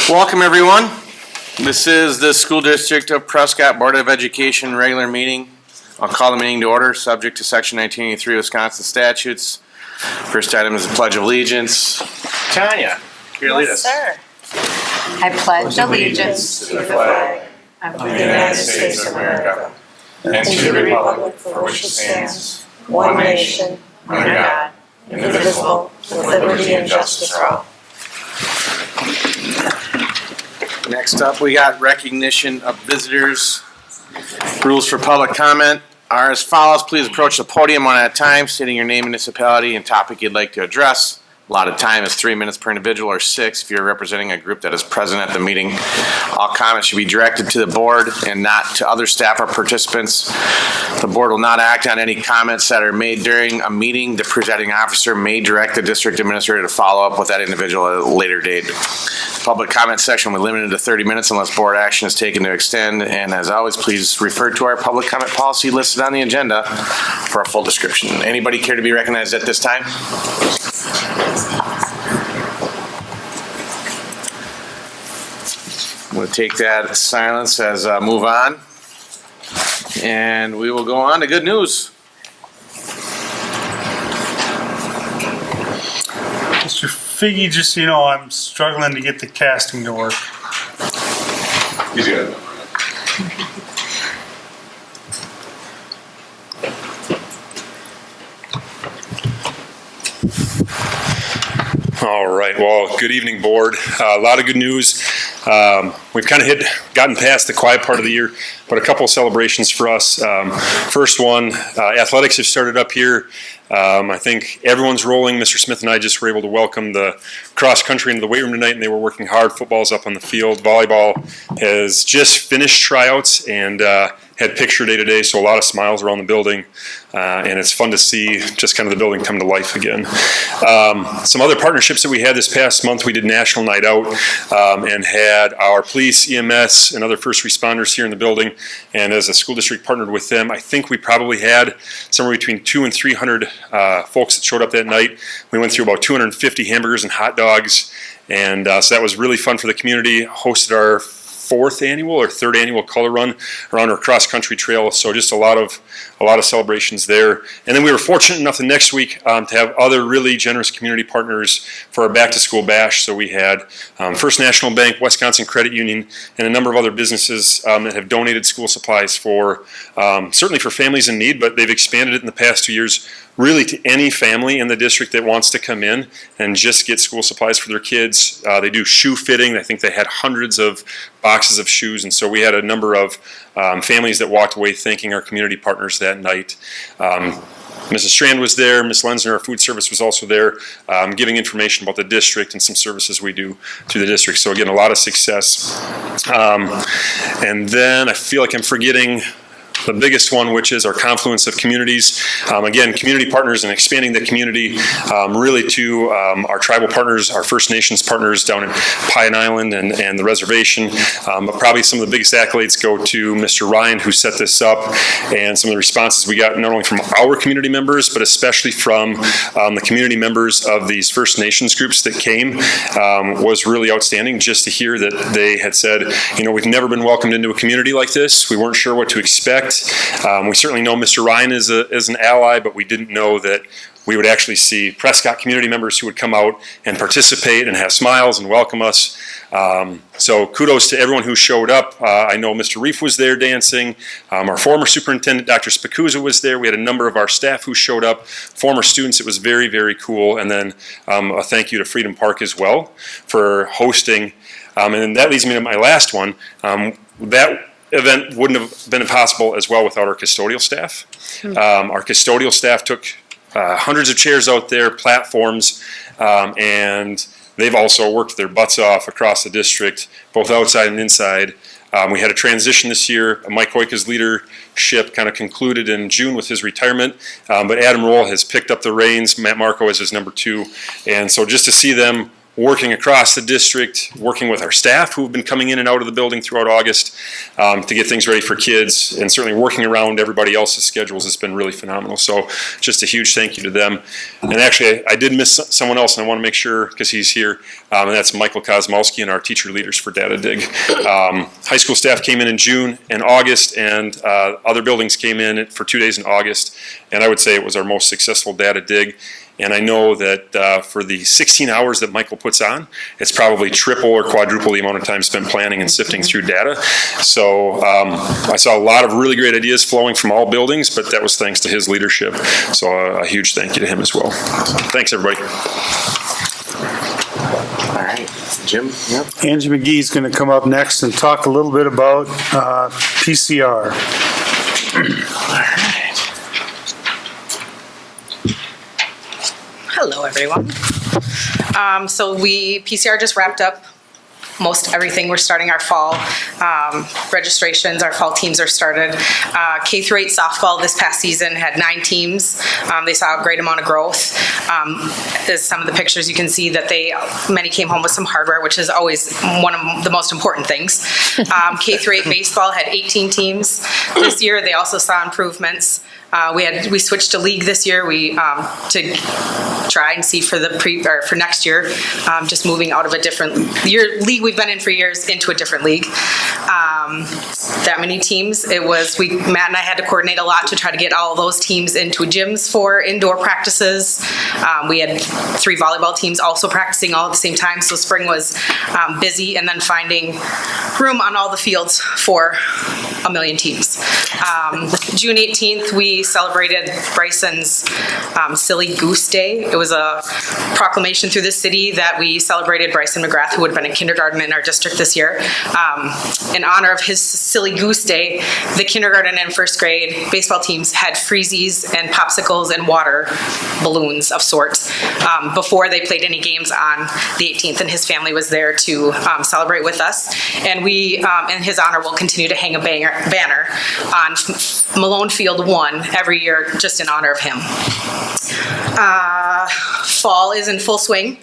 Welcome, everyone. This is the School District of Prescott Board of Education regular meeting. I'll call the meeting to order, subject to Section 1983 Wisconsin statutes. First item is the Pledge of Allegiance. Tanya, here lead us. Yes, sir. I pledge allegiance to the flag of the United States of America and to the republic for which it stands, one nation, under God, indivisible, with liberty and justice for all. Next up, we got recognition of visitors. Rules for public comment are as follows. Please approach the podium one at a time, stating your name, municipality, and topic you'd like to address. Allotted time is 3 minutes per individual, or 6 if you're representing a group that is present at the meeting. All comments should be directed to the board and not to other staff or participants. The board will not act on any comments that are made during a meeting. The presiding officer may direct the district administrator to follow up with that individual at a later date. The public comment section will be limited to 30 minutes unless board action is taken to extend. And as always, please refer to our public comment policy listed on the agenda for a full description. Anybody care to be recognized at this time? We'll take that silence as move on, and we will go on to good news. Mr. Figgy, just so you know, I'm struggling to get the casting to work. He's good. All right. Well, good evening, board. A lot of good news. We've kind of gotten past the quiet part of the year, but a couple of celebrations for us. First one, athletics have started up here. I think everyone's rolling. Mr. Smith and I just were able to welcome the cross country into the weight room tonight, and they were working hard. Football's up on the field. Volleyball has just finished tryouts and had picture day today, so a lot of smiles around the building, and it's fun to see just kind of the building come to life again. Some other partnerships that we had this past month, we did National Night Out and had our police, EMS, and other first responders here in the building, and as a school district partnered with them, I think we probably had somewhere between 200 and 300 folks that showed up that night. We went through about 250 hamburgers and hot dogs, and so that was really fun for the community. Hosted our third annual color run around our cross country trail. So just a lot of celebrations there. And then we were fortunate enough the next week to have other really generous community partners for our back to school bash. So we had First National Bank, Wisconsin Credit Union, and a number of other businesses that have donated school supplies for certainly for families in need, but they've expanded it in the past 2 years really to any family in the district that wants to come in and just get school supplies for their kids. They do shoe fitting. I think they had hundreds of boxes of shoes, and so we had a number of families that walked away thanking our community partners that night. Mrs. Strand was there. Ms. Lensner, our food service, was also there, giving information about the district and some services we do through the district. So again, a lot of success. And then I feel like I'm forgetting the biggest one, which is our confluence of communities. Again, community partners and expanding the community really to our tribal partners, our First Nations partners down in Pine Island and the reservation. But probably some of the biggest accolades go to Mr. Ryan, who set this up, and some of the responses we got not only from our community members, but especially from the community members of these First Nations groups that came was really outstanding. Just to hear that they had said, you know, we've never been welcomed into a community like this. We weren't sure what to expect. We certainly know Mr. Ryan is an ally, but we didn't know that we would actually see Prescott community members who would come out and participate and have smiles and welcome us. So kudos to everyone who showed up. I know Mr. Reef was there dancing. Our former superintendent, Dr. Spacuzza, was there. We had a number of our staff who showed up, former students. It was very, very cool. And then a thank you to Freedom Park as well for hosting. And that leads me to my last one. That event wouldn't have been possible as well without our custodial staff. Our custodial staff took hundreds of chairs out there, platforms, and they've also worked their butts off across the district, both outside and inside. We had a transition this year. Mike Hoyka's leadership kind of concluded in June with his retirement, but Adam Roll has picked up the reins. Matt Marco is his number 2, and so just to see them working across the district, working with our staff who have been coming in and out of the building throughout August to get things ready for kids, and certainly working around everybody else's schedules has been really phenomenal. So just a huge thank you to them. And actually, I did miss someone else, and I want to make sure, because he's here, and that's Michael Kozmowski and our teacher leaders for Data Dig. High school staff came in June and August, and other buildings came in for 2 days in August, and I would say it was our most successful Data Dig. And I know that for the 16 hours that Michael puts on, it's probably triple or quadruple the amount of time spent planning and sifting through data. So I saw a lot of really great ideas flowing from all buildings, but that was thanks to his leadership. So a huge thank you to him as well. Thanks, everybody. All right, Jim. Yep. Angie McGee's going to come up next and talk a little bit about PCR. All right. Hello, everyone. PCR just wrapped up most everything. We're starting our fall registrations. Our fall teams are started. K through 8 softball this past season had 9 teams. They saw a great amount of growth. As some of the pictures you can see that many came home with some hardware, which is always one of the most important things. K through 8 baseball had 18 teams this year. They also saw improvements. We switched to league this year. To try and see for for next year, just moving out of a different league we've been in for years into a different league. That many teams. Matt and I had to coordinate a lot to try to get all those teams into gyms for indoor practices. We had 3 volleyball teams also practicing all at the same time. So spring was busy, and then finding room on all the fields for 1 million teams. June 18th, we celebrated Bryson's Silly Goose Day. It was a proclamation through the city that we celebrated Bryson McGrath, who would have been in kindergarten in our district this year. In honor of his Silly Goose Day, the kindergarten and first grade baseball teams had freezies and popsicles and water balloons of sorts before they played any games on the 18th, and his family was there to celebrate with us. And we, in his honor, will continue to hang a banner on Malone Field 1 every year just in honor of him. Fall is in full swing.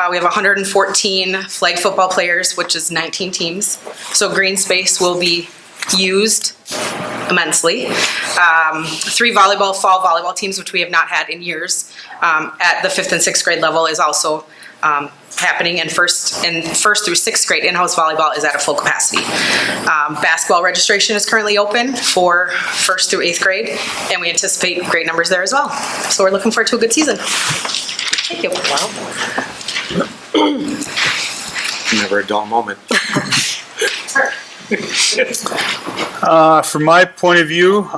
We have 114 flag football players, which is 19 teams. So green space will be used immensely. 3 fall volleyball teams, which we have not had in years, at the 5th and 6th grade level is also happening, and first through 6th grade in-house volleyball is at a full capacity. Basketball registration is currently open for 1st through 8th grade, and we anticipate great numbers there as well. So we're looking forward to a good season. Thank you. Wow. Never a dull moment. From my point of view,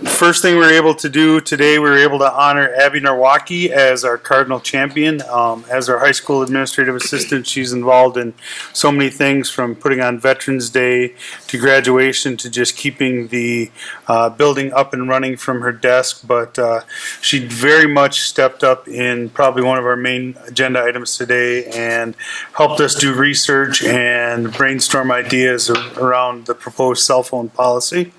first thing we were able to do today, we were able to honor Abby Norwalki as our Cardinal champion. As our high school administrative assistant, she's involved in so many things, from putting on Veterans Day to graduation to just keeping the building up and running from her desk. But she very much stepped up in probably one of our main agenda items today and helped us do research and brainstorm ideas around the proposed cell phone policy.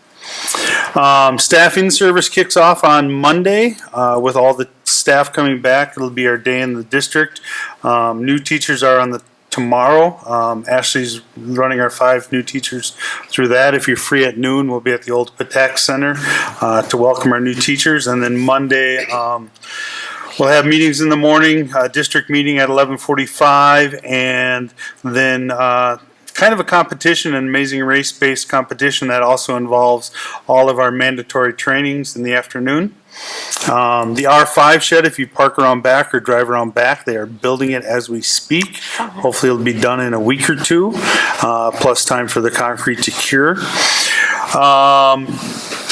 Staff in-service kicks off on Monday with all the staff coming back. It'll be our day in the district. New teachers are on tomorrow. Ashley's running our 5 new teachers through that. If you're free at noon, we'll be at the old Patak Center to welcome our new teachers. And then Monday, we'll have meetings in the morning, district meeting at 11:45, and then kind of a competition, an amazing race-based competition that also involves all of our mandatory trainings in the afternoon. The R5 shed, if you park around back or drive around back, they are building it as we speak. Hopefully it'll be done in a week or 2, plus time for the concrete to cure.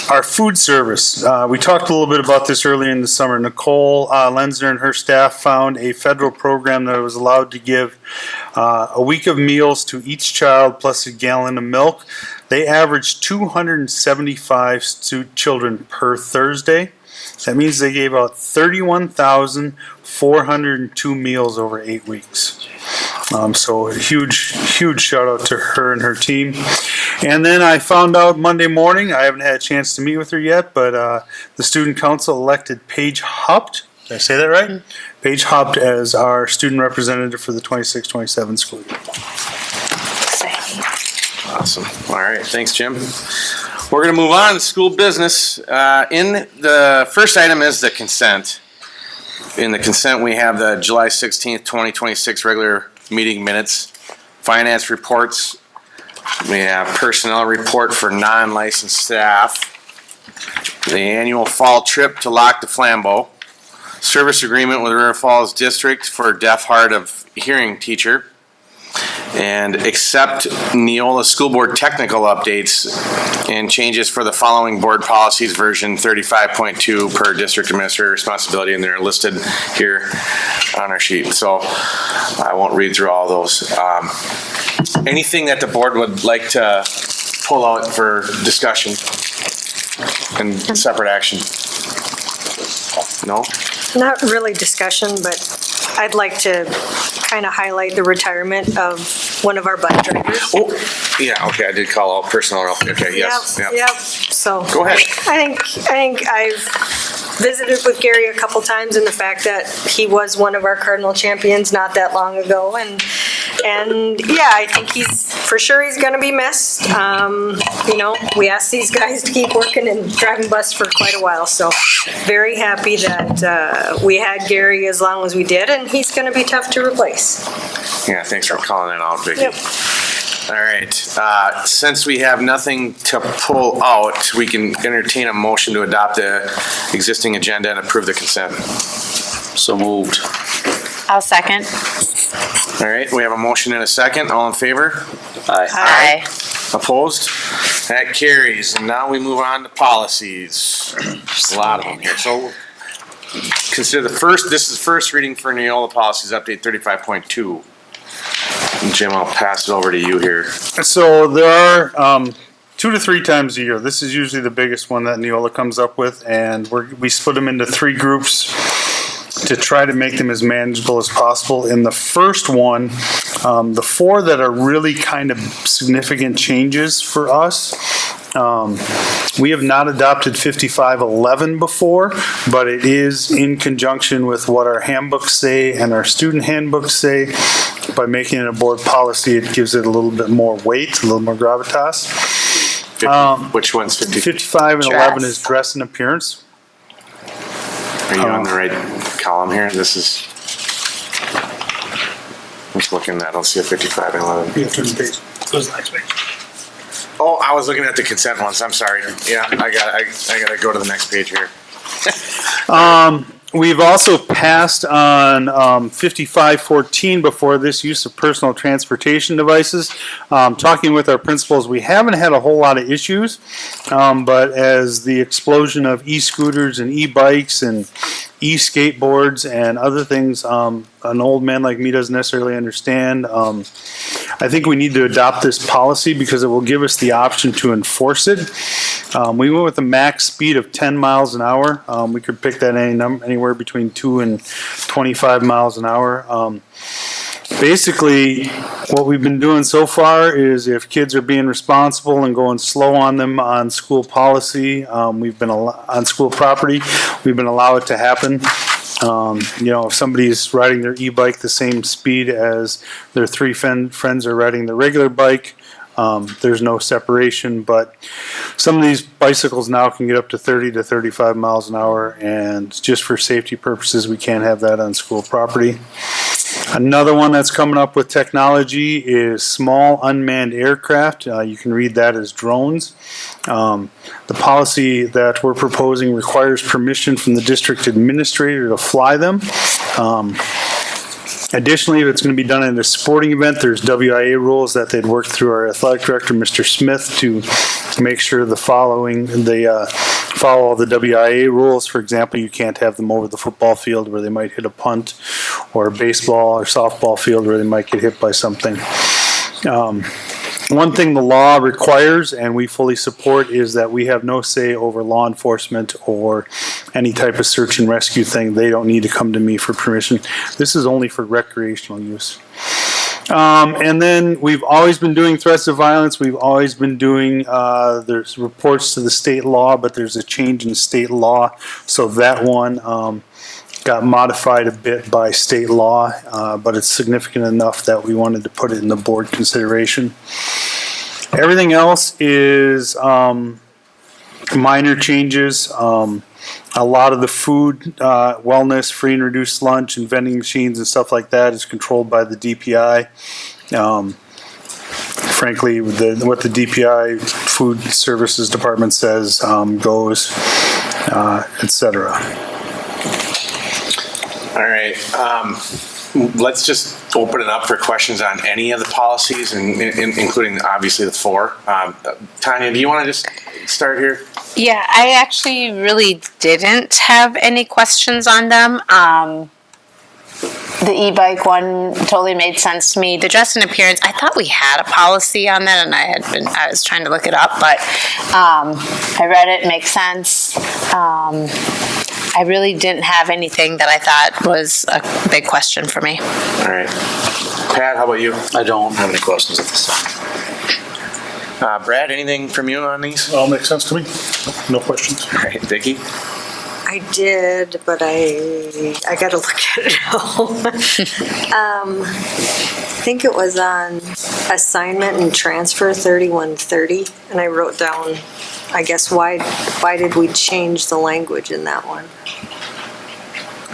Our food service. We talked a little bit about this earlier in the summer. Nicole Lenzner and her staff found a federal program that was allowed to give a week of meals to each child plus a gallon of milk. They averaged 275 children per Thursday. That means they gave out 31,402 meals over 8 weeks. So a huge shout out to her and her team. And then I found out Monday morning, I haven't had a chance to meet with her yet, but the student council elected Paige Hupt Did I say that right? Paige Haupt as our student representative for the 26-27 school year. Awesome. All right. Thanks, Jim. We're going to move on to school business. In the first item is the consent. In the consent, we have the July 16th, 2026 regular meeting minutes, finance reports. We have personnel report for non-licensed staff, the annual fall trip to Lac de Flambeau, service agreement with River Falls District for deaf hard of hearing teacher, and accept Neola School Board technical updates and changes for the following board policies version 35.2 per district administrator responsibility, and they're listed here on our sheet. So I won't read through all those. Anything that the board would like to pull out for discussion and separate action? No? Not really discussion, but I'd like to kind of highlight the retirement of one of our bus drivers. Oh, yeah, okay, I did call out personnel. Okay, yes. Yep. So Go ahead. I think I've visited with Gary a couple times, in the fact that he was one of our Cardinal champions not that long ago, and yeah, I think he's going to be missed. We asked these guys to keep working and driving bus for quite a while, so very happy that we had Gary as long as we did, and he's going to be tough to replace. Yeah, thanks for calling it out, Vicki. Yep. All right, since we have nothing to pull out, we can entertain a motion to adopt the existing agenda and approve the consent. So moved. I'll second. All right, we have a motion and a second. All in favor? Aye. Opposed? That carries. And now we move on to policies. A lot of them here. So consider this is first reading for Neola Policies Update 35.2. Jim, I'll pass it over to you here. So there are 2 to 3 times a year. This is usually the biggest one that Neola comes up with, and we split them into 3 groups to try to make them as manageable as possible. In the first one, the 4 that are really kind of significant changes for us, we have not adopted 5511 before, but it is in conjunction with what our handbooks say and our student handbooks say. By making it a board policy, it gives it a little bit more weight, a little more gravitas. Which one's 50? 55 and 11 is dress and appearance. Are you on the right column here? This is. I'm just looking at. I don't see a 55 and 11. You turn the page. Goes to the next page. Oh, I was looking at the consent ones. I'm sorry. Yeah, I gotta go to the next page here. We've also passed on 5514 before this, use of personal transportation devices. Talking with our principals, we haven't had a whole lot of issues, but as the explosion of e-scooters and e-bikes and e-skateboards and other things an old man like me doesn't necessarily understand, I think we need to adopt this policy because it will give us the option to enforce it. We went with a max speed of 10 miles an hour. We could pick that anywhere between 2 and 25 miles an hour. Basically, what we've been doing so far is if kids are being responsible and going slow on them on school policy, on school property, we've been allowed it to happen. If somebody's riding their e-bike the same speed as their 3 friends are riding the regular bike, there's no separation, but some of these bicycles now can get up to 30 to 35 miles an hour, and just for safety purposes, we can't have that on school property. Another one that's coming up with technology is small unmanned aircraft. You can read that as drones. The policy that we're proposing requires permission from the district administrator to fly them. Additionally, if it's going to be done at a sporting event, there's WIA rules that they'd work through our athletic director, Mr. Smith, to make sure they follow all the WIA rules. For example, you can't have them over the football field where they might hit a punt, or a baseball or softball field where they might get hit by something. One thing the law requires, and we fully support, is that we have no say over law enforcement or any type of search and rescue thing. They don't need to come to me for permission. This is only for recreational use. And then we've always been doing threats of violence. We've always been doing, there's reports to the state law, but there's a change in state law. So that one, got modified a bit by state law, but it's significant enough that we wanted to put it in the board consideration. Everything else is minor changes. A lot of the food, wellness, free and reduced lunch, and vending machines and stuff like that is controlled by the DPI. Frankly, what the DPI Food Services Department says goes, etc. All right. Let's just open it up for questions on any of the policies, including obviously the 4. Tanya, do you want to just start here? Yeah, I actually really didn't have any questions on them. The e-bike one totally made sense to me. The dress and appearance, I thought we had a policy on that, and I was trying to look it up, but I read it, makes sense. I really didn't have anything that I thought was a big question for me. All right. Pat, how about you? I don't have any questions at this time. Brad, anything from you on these? All makes sense to me. No questions. All right. Vicki? I did, but I got to look at it all. I think it was on assignment and transfer 3130, and I wrote down, I guess, why did we change the language in that one?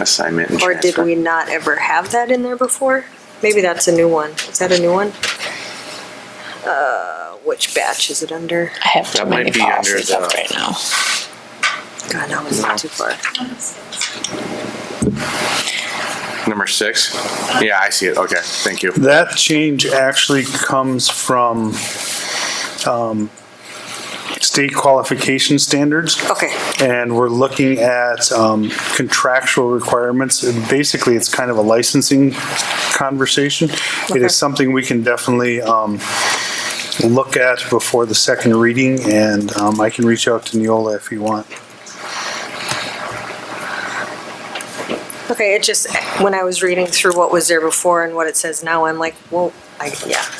Assignment and Or transfer. did we not ever have that in there before? Maybe that's a new one. Is that a new one? Which batch is it under? I have too That many might be under policies up the- right now. God, no, it's not too far. Number 6? Yeah, I see it. Okay. Thank you. That change actually comes from state qualification standards. Okay. And we're looking at contractual requirements. And basically, it's kind of a licensing conversation. It Okay. is something we can definitely look at before the second reading, and I can reach out to Neola if you want. Okay, it just, when I was reading through what was there before and what it says now, I'm like, well, I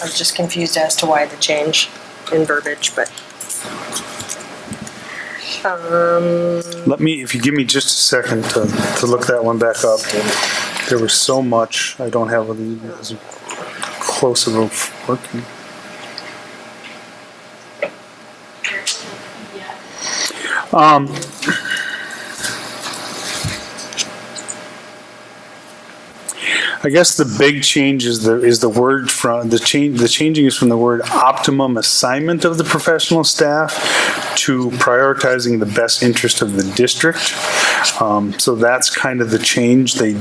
was just confused as to why the change in verbiage, but. Let me, if you give me just a second to look that one back up. There was so much, I don't have it as close of a working. I guess the big change is the word from the changing is from the word optimum assignment of the professional staff to prioritizing the best interest of the district. So that's kind of the change. They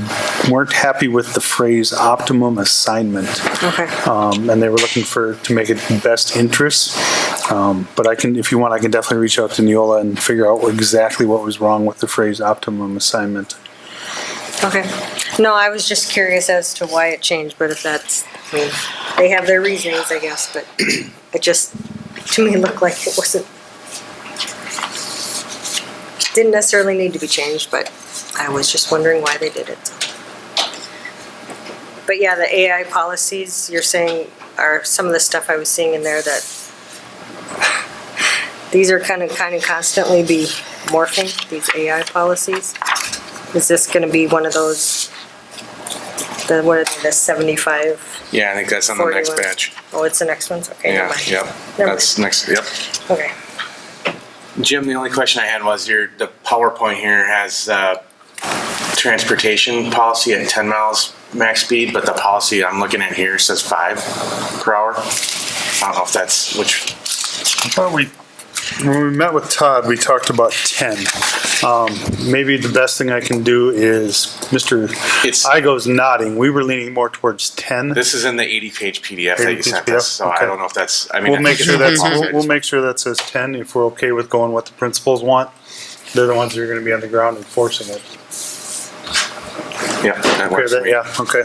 weren't happy with the phrase optimum assignment. Okay. And they were looking to make it best interests. But if you want, I can definitely reach out to Neola and figure out exactly what was wrong with the phrase optimum assignment. Okay. No, I was just curious as to why it changed, but if that's, I mean, they have their reasonings, I guess, but it just, to me, looked like it didn't necessarily need to be changed, but I was just wondering why they did it. But yeah, the AI policies, you're saying, are some of the stuff I was seeing in there that these are kind of constantly be morphing, these AI policies. Is this going to be one of those, the 75? Yeah, I think that's on the next 41. batch. Oh, it's the next one's? Okay, never Yeah, mind. yep. Never That's next, yep. Okay. Jim, the only question I had was the PowerPoint here has transportation policy at 10 miles max speed, but the policy I'm looking at here says 5 per hour. I don't know if that's When we met with Todd, we talked about 10. Maybe the best thing I can do is, Mr. Igo's nodding, we were leaning more towards 10. This is in the 80-page PDF that you 80-page sent us, so okay. I don't know if that's, I mean. We'll make sure that's. we'll make sure that says 10 if we're okay with going what the principals want. They're the ones that are going to be on the ground enforcing it. Yeah, that Okay, works for me. yeah, okay.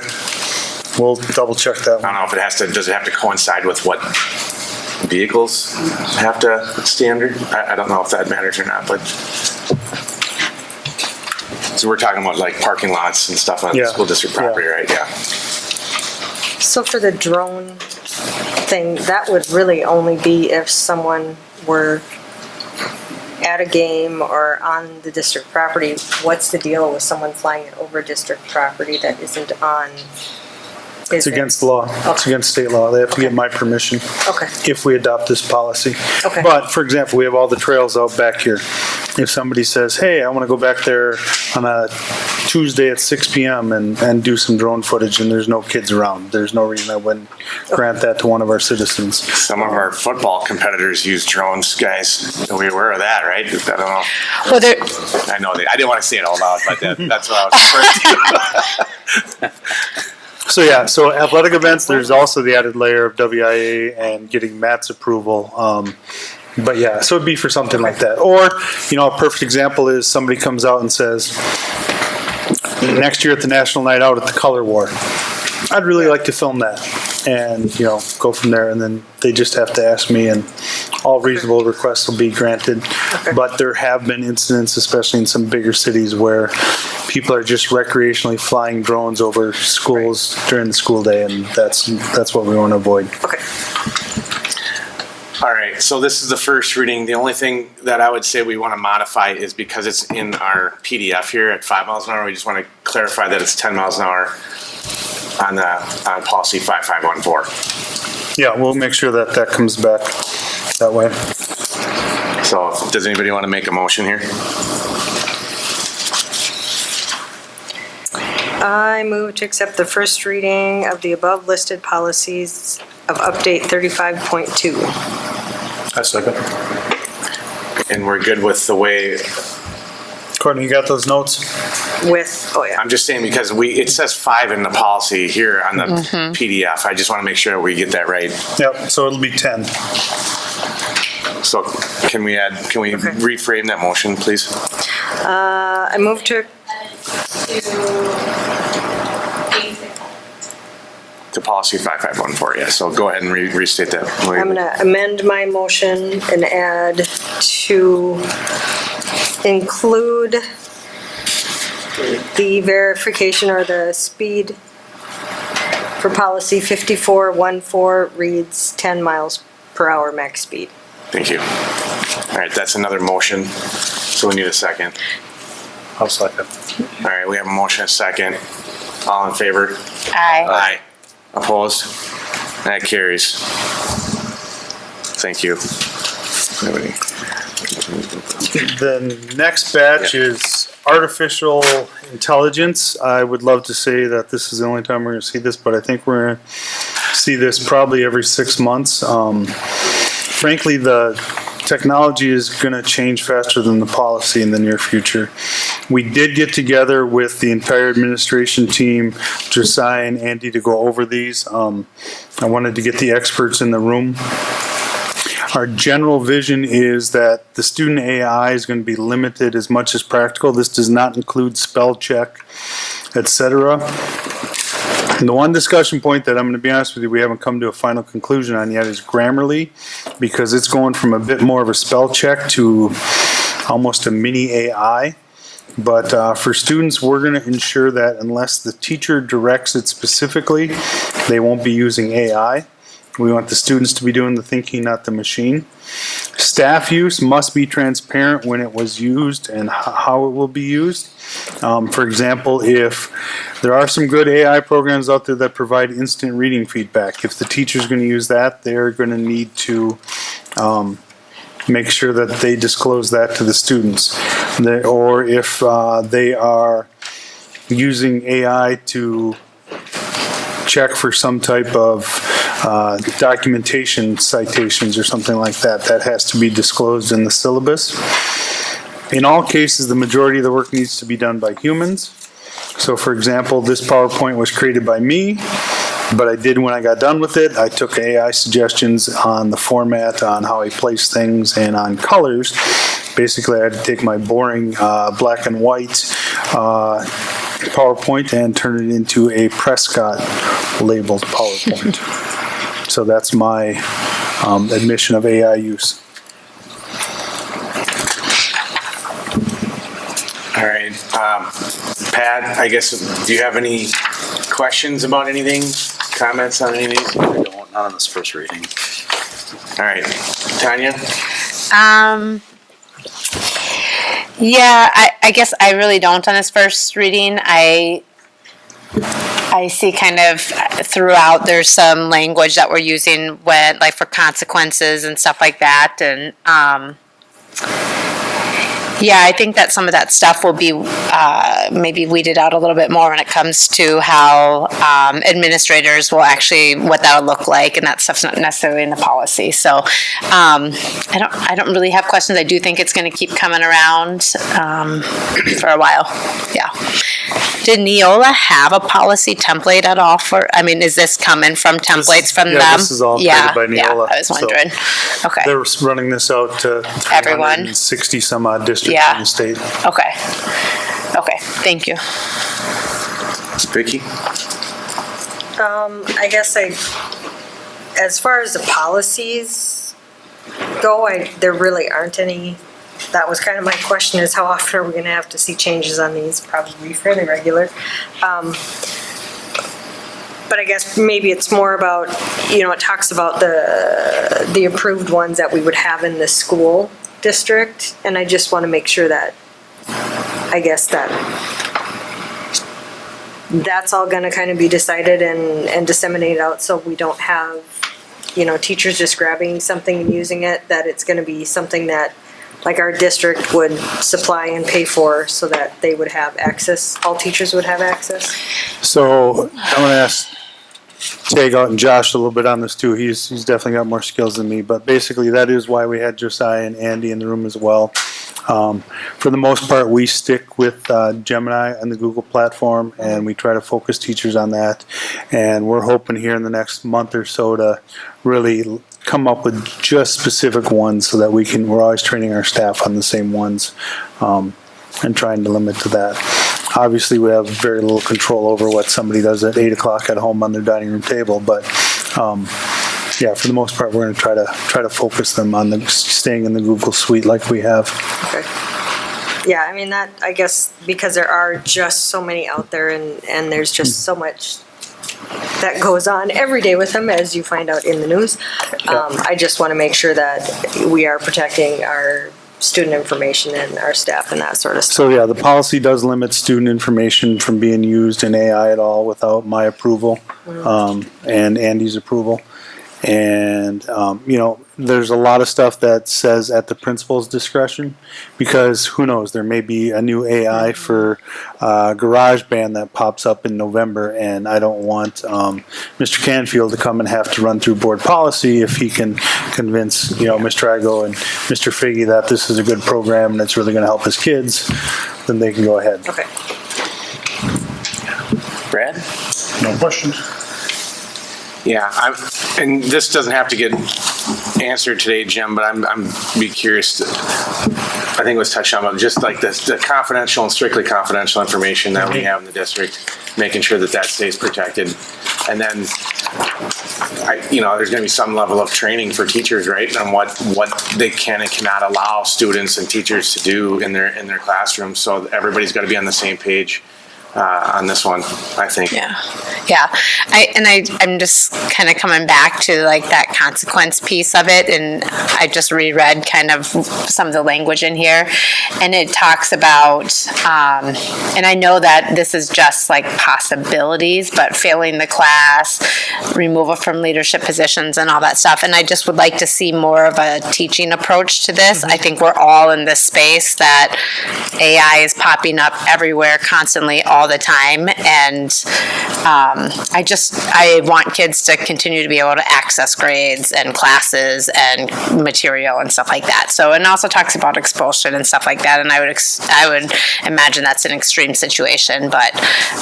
We'll double check that I one. don't know if does it have to coincide with what vehicles have to standard? I don't know if that matters or not, but. So we're talking about like parking lots and stuff on Yeah, school district property, yeah. right? Yeah. So for the drone thing, that would really only be if someone were at a game or on the district property, what's the deal with someone flying it over district property that isn't on? It's against the law. It's against state law. They have to get my permission Okay, if we adopt this policy. Okay. But, for example, we have all the trails out back here. If somebody says, hey, I want to go back there on a Tuesday at 6 p.m. and do some drone footage and there's no kids around, there's no reason I wouldn't grant that to one of our citizens. Some of our football competitors use drones, guys. Are we aware of that, right? I don't know. Well, there, I know I didn't want to say it out loud, but that's what I was referring to. So yeah, so athletic events, there's also the added layer of WIA and getting Matt's approval. But yeah, so it'd be for something like that. Or, a perfect example is somebody comes out and says, next year at the National Night Out at the Color War, I'd really like to film that. And, go from there. And then they just have to ask me and all reasonable requests will be granted. Okay. But there have been incidents, especially in some bigger cities, where people are just recreationally flying drones over schools during the school day, and that's what we want to avoid. okay. All right, so this is the first reading. The only thing that I would say we want to modify is because it's in our PDF here at 5 miles an hour, we just want to clarify that it's 10 miles an hour on policy 5514. Yeah, we'll make sure that comes back that way. So does anybody want to make a motion here? I move to accept the first reading of the above listed policies of update 35.2. I second. And we're good with the way, Courtney, you got those notes? I'm just saying because it says 5 in the policy here on the PDF. I just want to make sure we get that right. Yep, so it'll be 10. So can we reframe that motion, please? I move to, To policy 5514, yeah. So go ahead and restate that. I'm going to amend my motion and add to include the verification or the speed for policy 5414 reads 10 miles per hour max speed. Thank you. All right, that's another motion. So we need a second. I'll second. All right, we have a motion, a second. All in favor? aye. Aye. Opposed? That carries. Thank you. The next batch is artificial intelligence. I would love to say that this is the only time we're going to see this, but I think we're going to see this probably every 6 months. Frankly, the technology is going to change faster than the policy in the near future. We did get together with the entire administration team, Josiah and Andy, to go over these. I wanted to get the experts in the room. Our general vision is that the student AI is going to be limited as much as practical. This does not include spell check, etc. And the one discussion point that I'm going to be honest with you, we haven't come to a final conclusion on yet is Grammarly, because it's going from a bit more of a spell check to almost a mini AI. But for students, we're going to ensure that unless the teacher directs it specifically, they won't be using AI. We want the students to be doing the thinking, not the machine. Staff use must be transparent when it was used and how it will be used. For example, if there are some good AI programs out there that provide instant reading feedback, if the teacher's going to use that, they're going to need to make sure that they disclose that to the students. Or if they are using AI to check for some type of documentation citations or something like that, that has to be disclosed in the syllabus. In all cases, the majority of the work needs to be done by humans. So for example, this PowerPoint was created by me, but I did, when I got done with it, I took AI suggestions on the format, on how I place things, and on colors. Basically, I had to take my boring black and white PowerPoint and turn it into a Prescott labeled PowerPoint. So that's my admission of AI use. All right, Pat, I guess, do you have any questions about anything, comments on any of these? I don't, not on this first reading. All right, Tanya? Yeah, I guess I really don't on this first reading. I see kind of throughout there's some language that we're using when, like, for consequences and stuff like that, and yeah, I think that some of that stuff will be maybe weeded out a little bit more when it comes to how administrators will actually, what that will look like, and that stuff's not necessarily in the policy. So I don't really have questions. I do think it's going to keep coming around for a while. Yeah. Did Neola have a policy template at all for? I mean, is this coming from templates from them? This is all created by Neola. Yeah, I was wondering. Okay. They're running this out to Everyone? 360 some odd districts in the state. Okay. Okay. Thank you. Vicky? I guess as far as the policies go, there really aren't any. That was kind of my question, is how often are we going to have to see changes on these? Probably fairly regular. But I guess maybe it's more about, it talks about the approved ones that we would have in the school district. And I just want to make sure that, I guess that's all going to kind of be decided and disseminated out, so we don't have, teachers just grabbing something and using it, that it's going to be something that, like, our district would supply and pay for, so that they would have access, all teachers would have access. So I'm going to ask Tag out and Josh a little bit on this too. He's definitely got more skills than me, but basically that is why we had Josiah and Andy in the room as well. For the most part, we stick with Gemini and the Google platform, and we try to focus teachers on that. And we're hoping here in the next month or so to really come up with just specific ones, so that we're always training our staff on the same ones, and trying to limit to that. Obviously, we have very little control over what somebody does at 8 o'clock at home on their dining room table, but yeah, for the most part, we're going to try to focus them on staying in the Google suite like we have. Okay. Yeah, I mean, that, I guess, because there are just so many out there, and there's just so much that goes on every day with them, as you find out in the news. I just want to make sure that we are protecting our student information and our staff and that sort of stuff. So yeah, the policy does limit student information from being used in AI at all without my approval, and Andy's approval. And, there's a lot of stuff that says at the principal's discretion, because who knows, there may be a new AI for GarageBand that pops up in November, and I don't want Mr. Canfield to come and have to run through board policy. If he can convince, Mr. Ago and Mr. Figge that this is a good program and it's really going to help his kids, then they can go ahead. Okay. Brad? No questions. Yeah, and this doesn't have to get answered today, Jim, but I'm be curious. I think it was touched on, but just like the confidential and strictly confidential information that we have in the district, making sure that stays protected, and then there's going to be some level of training for teachers, right, on what they can and cannot allow students and teachers to do in their classrooms. So everybody's got to be on the same page on this one, I think. Yeah. I'm just kind of coming back to like that consequence piece of it, and I just reread kind of some of the language in here, and it talks about, and I know that this is just like possibilities, but failing the class, removal from leadership positions and all that stuff, and I just would like to see more of a teaching approach to this. I think we're all in this space that AI is popping up everywhere constantly all the time, and I want kids to continue to be able to access grades and classes and material and stuff like that. So, and also talks about expulsion and stuff like that, and I would imagine that's an extreme situation, but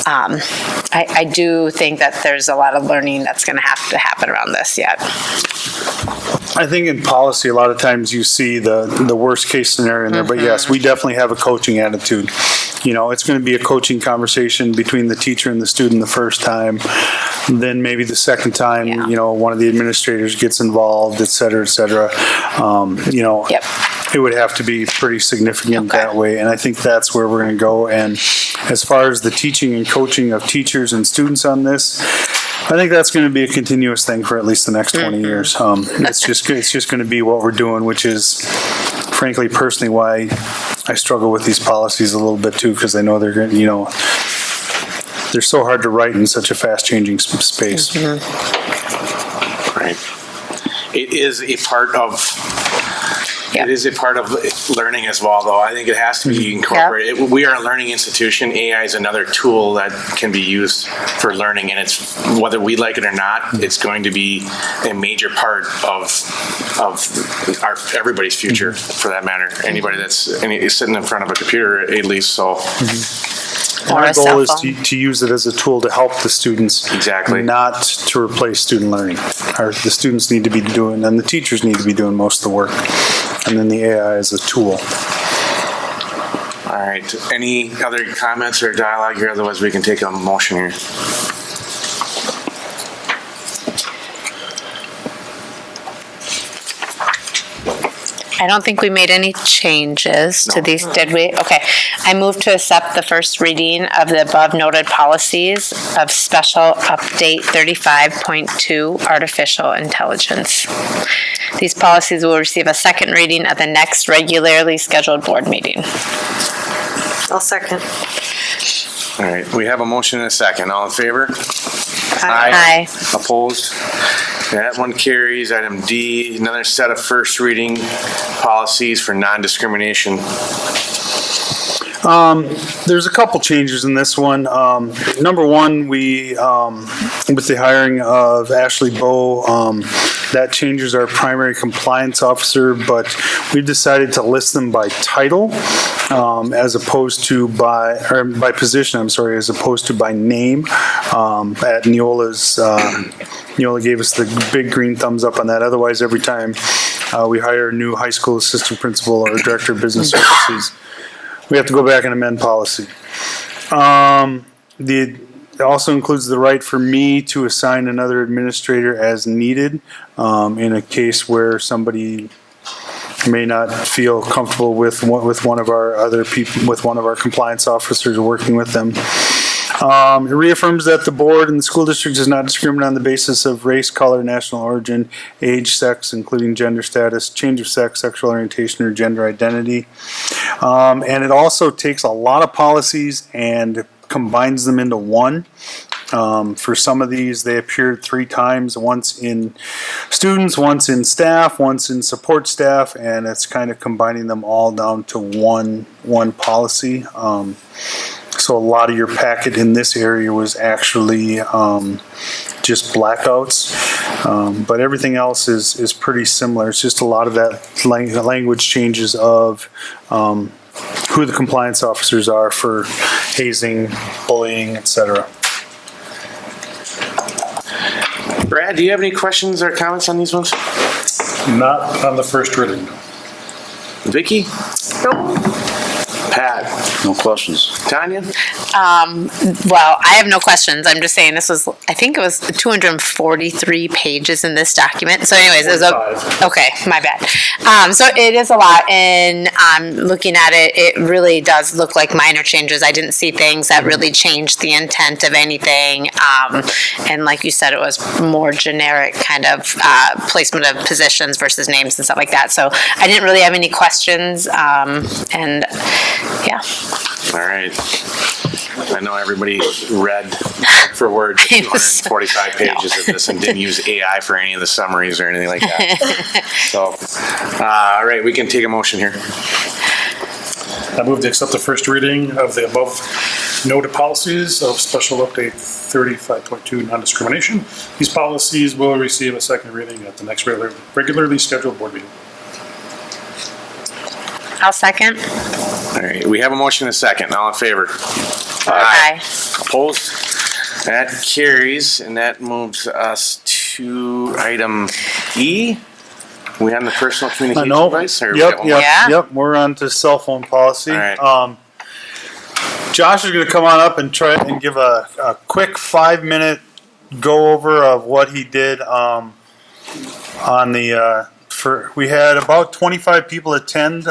I do think that there's a lot of learning that's going to have to happen around this yet. I think in policy, a lot of times you see the worst case scenario in there, but yes, we definitely have a coaching attitude. It's going to be a coaching conversation between the teacher and the student the first time. Then maybe the second time, one of the administrators gets involved, et cetera, et cetera. It would have to be pretty significant that way. And I think that's where we're going to go. And as far as the teaching and coaching of teachers and students on this, I think that's going to be a continuous thing for at least the next 20 years. It's just going to be what we're doing, which is frankly, personally, why I struggle with these policies a little bit too, because I know they're going to, they're so hard to write in such a fast-changing space. Right. It is a part of. It is a part of learning as well, though. I think it has to be incorporated. We are a learning institution. AI is another tool that can be used for learning, and it's whether we like it or not, it's going to be a major part of everybody's future, for that matter. Anybody that's sitting in front of a computer, at least. So. Our goal is to use it as a tool to help the students. Exactly. Not to replace student learning. The students need to be doing, and the teachers need to be doing most of the work. And then the AI is a tool. All right. Any other comments or dialogue here? Otherwise, we can take a motion here. I don't think we made any changes to these, did we? Okay. I move to accept the first reading of the above noted policies of Special Update 35.2 Artificial Intelligence. These policies will receive a second reading at the next regularly scheduled board meeting. I'll second. All right. We have a motion and a second. All in favor? Aye. Opposed? That one carries. Item D, another set of first reading policies for non-discrimination. There's a couple changes in this one. Number one, we, with the hiring of Ashley Bowe, that changes our primary compliance officer, but we've decided to list them by title, as opposed to by position, as opposed to by name. At Neola's, Neola gave us the big green thumbs up on that. Otherwise, every time we hire a new high school assistant principal or director of business services, we have to go back and amend policy. It also includes the right for me to assign another administrator as needed in a case where somebody may not feel comfortable with one of our other people, with one of our compliance officers working with them. It reaffirms that the board and the school district does not discriminate on the basis of race, color, national origin, age, sex, including gender status, change of sex, sexual orientation, or gender identity. And it also takes a lot of policies and combines them into one. For some of these, they appeared 3 times, once in students, once in staff, once in support staff, and it's kind of combining them all down to one policy. So a lot of your packet in this area was actually just blackouts, but everything else is pretty similar. It's just a lot of that language changes of who the compliance officers are for hazing, bullying, etc. Brad, do you have any questions or comments on these ones? Not on the first reading. Vicky? Nope. Pat? No questions. Tanya? Well, I have no questions. I'm just saying this was, I think it was 243 pages in this document. So anyways, it was okay, my bad. So it is a lot, and looking at it, it really does look like minor changes. I didn't see things that really changed the intent of anything. And like you said, it was more generic kind of placement of positions versus names and stuff like that. So I didn't really have any questions. And yeah. All right. I know everybody read for word 245 pages of this and didn't use AI for any of the summaries or anything like that. So, all right, we can take a motion here. I move to accept the first reading of the above noted policies of Special Update 35.2 non-discrimination. These policies will receive a second reading at the next regularly scheduled board meeting. I'll second. All right, we have a motion and a second. All in favor? Aye. Opposed? That carries, and that moves us to item E. We on the personal communication No. device? Or we got one more? Yep. We're on to cell phone policy. All right. Josh is going to come on up and try and give a quick 5-minute go over of what he did on the. We had about 25 people attend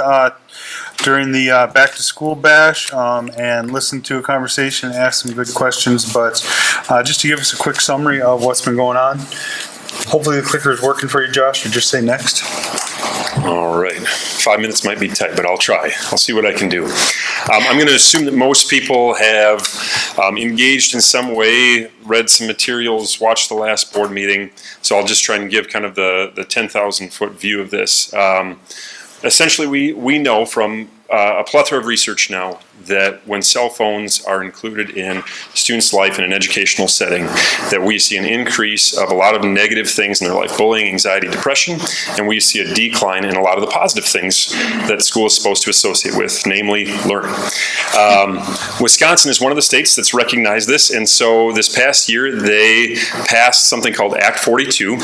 during the back to school bash and listen to a conversation and ask some good questions. But just to give us a quick summary of what's been going on. Hopefully the clicker is working for you, Josh, or just say next. All right. 5 minutes might be tight, but I'll try. I'll see what I can do. I'm going to assume that most people have engaged in some way, read some materials, watched the last board meeting. So I'll just try and give kind of the 10,000-foot view of this. Essentially, we know from a plethora of research now that when cell phones are included in students' life in an educational setting, that we see an increase of a lot of negative things in their life, bullying, anxiety, depression, and we see a decline in a lot of the positive things that school is supposed to associate with, namely learning. Wisconsin is one of the states that's recognized this, and so this past year they passed something called Act 42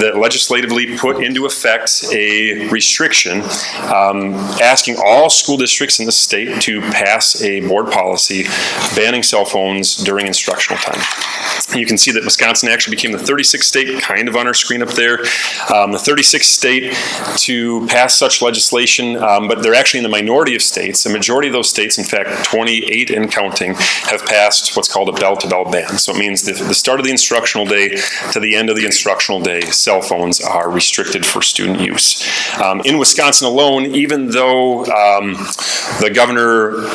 that legislatively put into effect a restriction asking all school districts in the state to pass a board policy banning cell phones during instructional time. You can see that Wisconsin actually became the 36th state, kind of on our screen up there, the 36th state to pass such legislation, but they're actually in the minority of states. The majority of those states, in fact 28 and counting, have passed what's called a bell-to-bell ban. So it means that the start of the instructional day to the end of the instructional day, cell phones are restricted for student use. In Wisconsin alone, even though the governor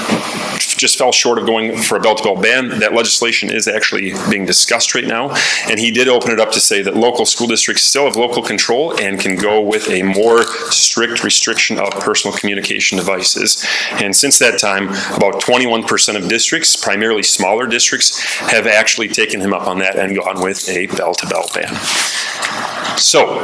just fell short of going for a bell-to-bell ban, that legislation is actually being discussed right now, and he did open it up to say that local school districts still have local control and can go with a more strict restriction of personal communication devices. And since that time, about 21% of districts, primarily smaller districts, have actually taken him up on that and gone with a bell-to-bell ban. So,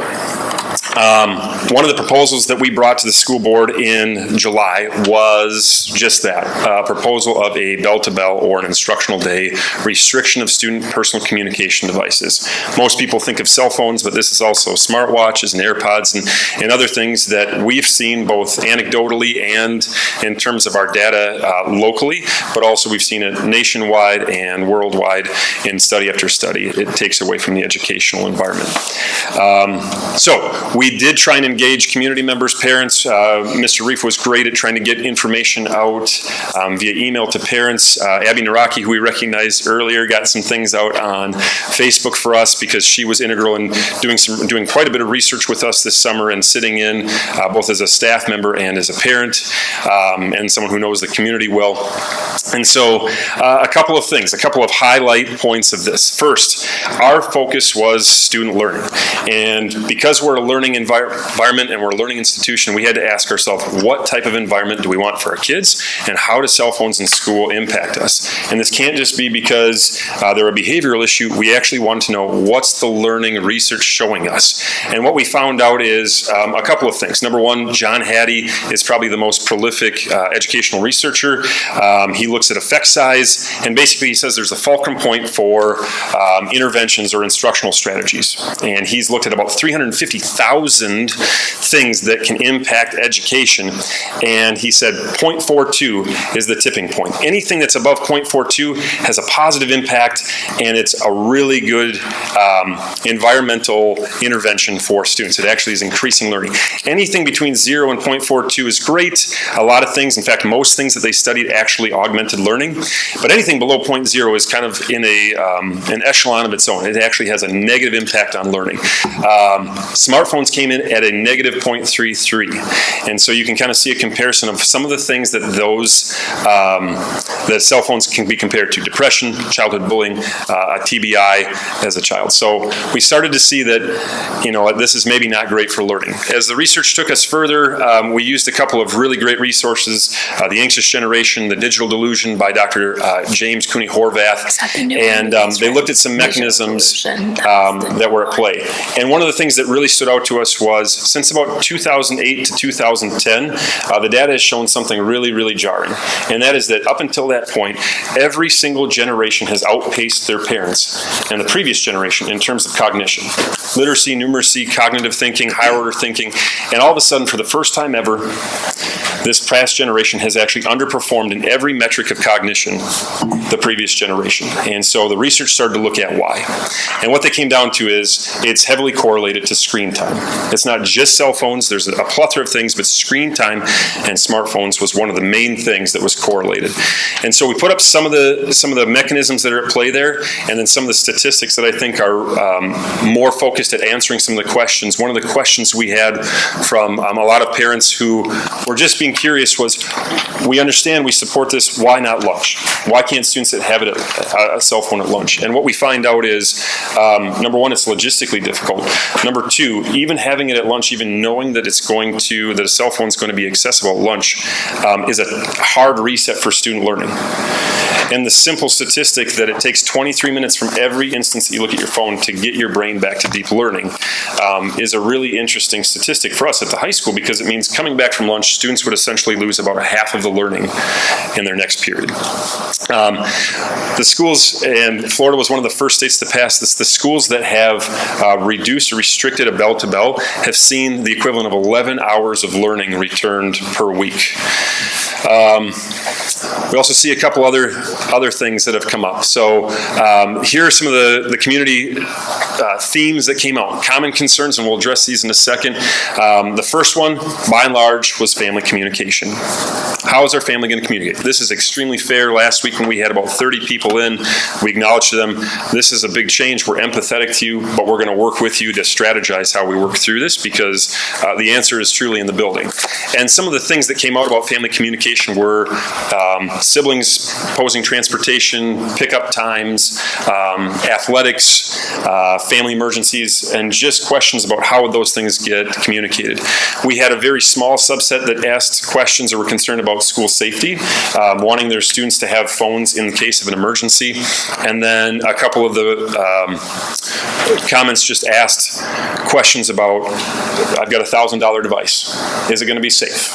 one of the proposals that we brought to the school board in July was just that, a proposal of a bell-to-bell or an instructional day restriction of student personal communication devices. Most people think of cell phones, but this is also smartwatches and AirPods and other things that we've seen both anecdotally and in terms of our data locally, but also we've seen it nationwide and worldwide in study after study. It takes away from the educational environment. So we did try and engage community members, parents. Mr. Reef was great at trying to get information out via email to parents. Abby Naraki, who we recognized earlier, got some things out on Facebook for us because she was integral in doing quite a bit of research with us this summer and sitting in both as a staff member and as a parent and someone who knows the community well. And so a couple of things, a couple of highlight points of this. First, our focus was student learning. And because we're a learning environment and we're a learning institution, we had to ask ourselves, what type of environment do we want for our kids, and how do cell phones in school impact us? And this can't just be because they're a behavioral issue. We actually wanted to know, what's the learning research showing us? And what we found out is a couple of things. Number one, John Hattie is probably the most prolific educational researcher. He looks at effect size, and basically he says there's a fulcrum point for interventions or instructional strategies. And he's looked at about 350,000 things that can impact education, and he said 0.42 is the tipping point. Anything that's above 0.42 has a positive impact, and it's a really good environmental intervention for students. It actually is increasing learning. Anything between 0 and 0.42 is great. A lot of things, in fact, most things that they studied actually augmented learning, but anything below 0.0 is kind of in an echelon of its own. It actually has a negative impact on learning. Smartphones came in at a negative 0.33, and so you can kind of see a comparison of some of the things that that cell phones can be compared to: depression, childhood bullying, TBI as a child. So we started to see that, this is maybe not great for learning. As the research took us further, we used a couple of really great resources: The Anxious Generation, The Digital Delusion by Dr. James Cooney Horvath, and they looked at some mechanisms that were at play. And one of the things that really stood out to us was, since about 2008 to 2010, the data has shown something really, really jarring. And that is that up until that point, every single generation has outpaced their parents and the previous generation in terms of cognition. Literacy, numeracy, cognitive thinking, higher order thinking, and all of a sudden, for the first time ever, this past generation has actually underperformed in every metric of cognition the previous generation. And so the research started to look at why. And what they came down to is it's heavily correlated to screen time. It's not just cell phones. There's a plethora of things, but screen time and smartphones was one of the main things that was correlated. And so we put up some of the mechanisms that are at play there, and then some of the statistics that I think are more focused at answering some of the questions. One of the questions we had from a lot of parents who were just being curious was, we understand, we support this, why not lunch? Why can't students have a cell phone at lunch? And what we find out is, number one, it's logistically difficult. Number two, even having it at lunch, even knowing that that a cell phone is going to be accessible at lunch, is a hard reset for student learning. And the simple statistic that it takes 23 minutes from every instance that you look at your phone to get your brain back to deep learning is a really interesting statistic for us at the high school, because it means coming back from lunch, students would essentially lose about a half of the learning in their next period. The schools, and Florida was one of the first states to pass this, the schools that have reduced or restricted a bell-to-bell have seen the equivalent of 11 hours of learning returned per week. We also see a couple other things that have come up. So here are some of the community themes that came out, common concerns, and we'll address these in a second. The first one, by and large, was family communication. How is our family going to communicate? This is extremely fair. Last week when we had about 30 people in, we acknowledged to them, this is a big change. We're empathetic to you, but we're going to work with you to strategize how we work through this, because the answer is truly in the building. And some of the things that came out about family communication were siblings posing transportation, pickup times, athletics, family emergencies, and just questions about how would those things get communicated. We had a very small subset that asked questions or were concerned about school safety, wanting their students to have phones in the case of an emergency. And then a couple of the comments just asked questions about, I've got a $1,000 device. Is it going to be safe?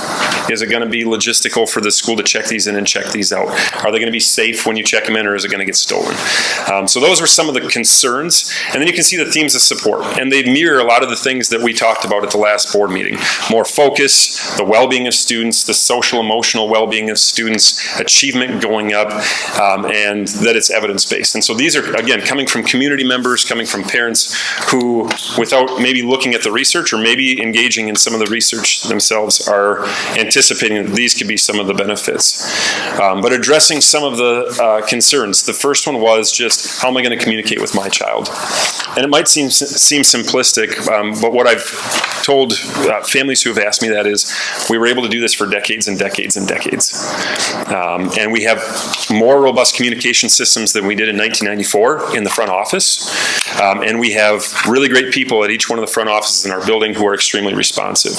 Is it going to be logistical for the school to check these in and check these out? Are they going to be safe when you check them in, or is it going to get stolen? So those were some of the concerns. And then you can see the themes of support. And they mirror a lot of the things that we talked about at the last board meeting. More focus, the well-being of students, the social emotional well-being of students, achievement going up, and that it's evidence-based. And so these are, again, coming from community members, coming from parents who, without maybe looking at the research or maybe engaging in some of the research themselves, are anticipating that these could be some of the benefits. But addressing some of the concerns. The first one was just, how am I going to communicate with my child? And it might seem simplistic, but what I've told families who have asked me that is, we were able to do this for decades and decades and decades. And we have more robust communication systems than we did in 1994 in the front office. And we have really great people at each one of the front offices in our building who are extremely responsive.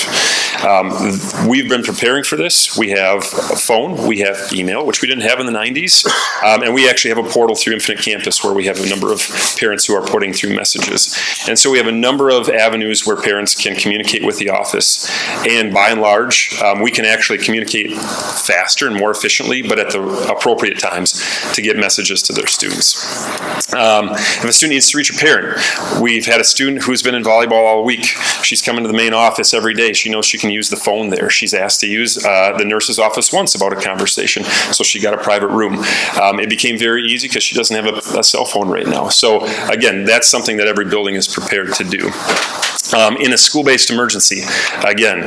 We've been preparing for this. We have a phone, we have email, which we didn't have in the 90s, and we actually have a portal through Infinite Campus where we have a number of parents who are putting through messages. And so we have a number of avenues where parents can communicate with the office, and by and large, we can actually communicate faster and more efficiently, but at the appropriate times to get messages to their students. If a student needs to reach a parent, we've had a student who's been in volleyball all week. She's coming to the main office every day. She knows she can use the phone there. She's asked to use the nurse's office once about a conversation, so she got a private room. It became very easy because she doesn't have a cell phone right now. So again, that's something that every building is prepared to do. In a school-based emergency, again,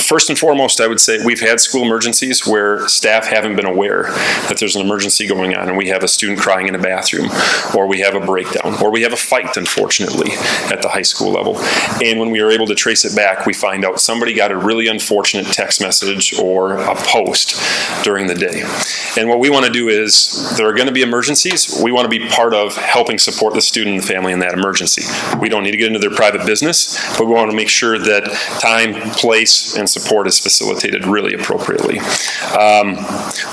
first and foremost, I would say we've had school emergencies where staff haven't been aware that there's an emergency going on, and we have a student crying in a bathroom, or we have a breakdown, or we have a fight, unfortunately, at the high school level. And when we are able to trace it back, we find out somebody got a really unfortunate text message or a post during the day. And what we want to do is, there are going to be emergencies. We want to be part of helping support the student and the family in that emergency. We don't need to get into their private business, but we want to make sure that time, place, and support is facilitated really appropriately.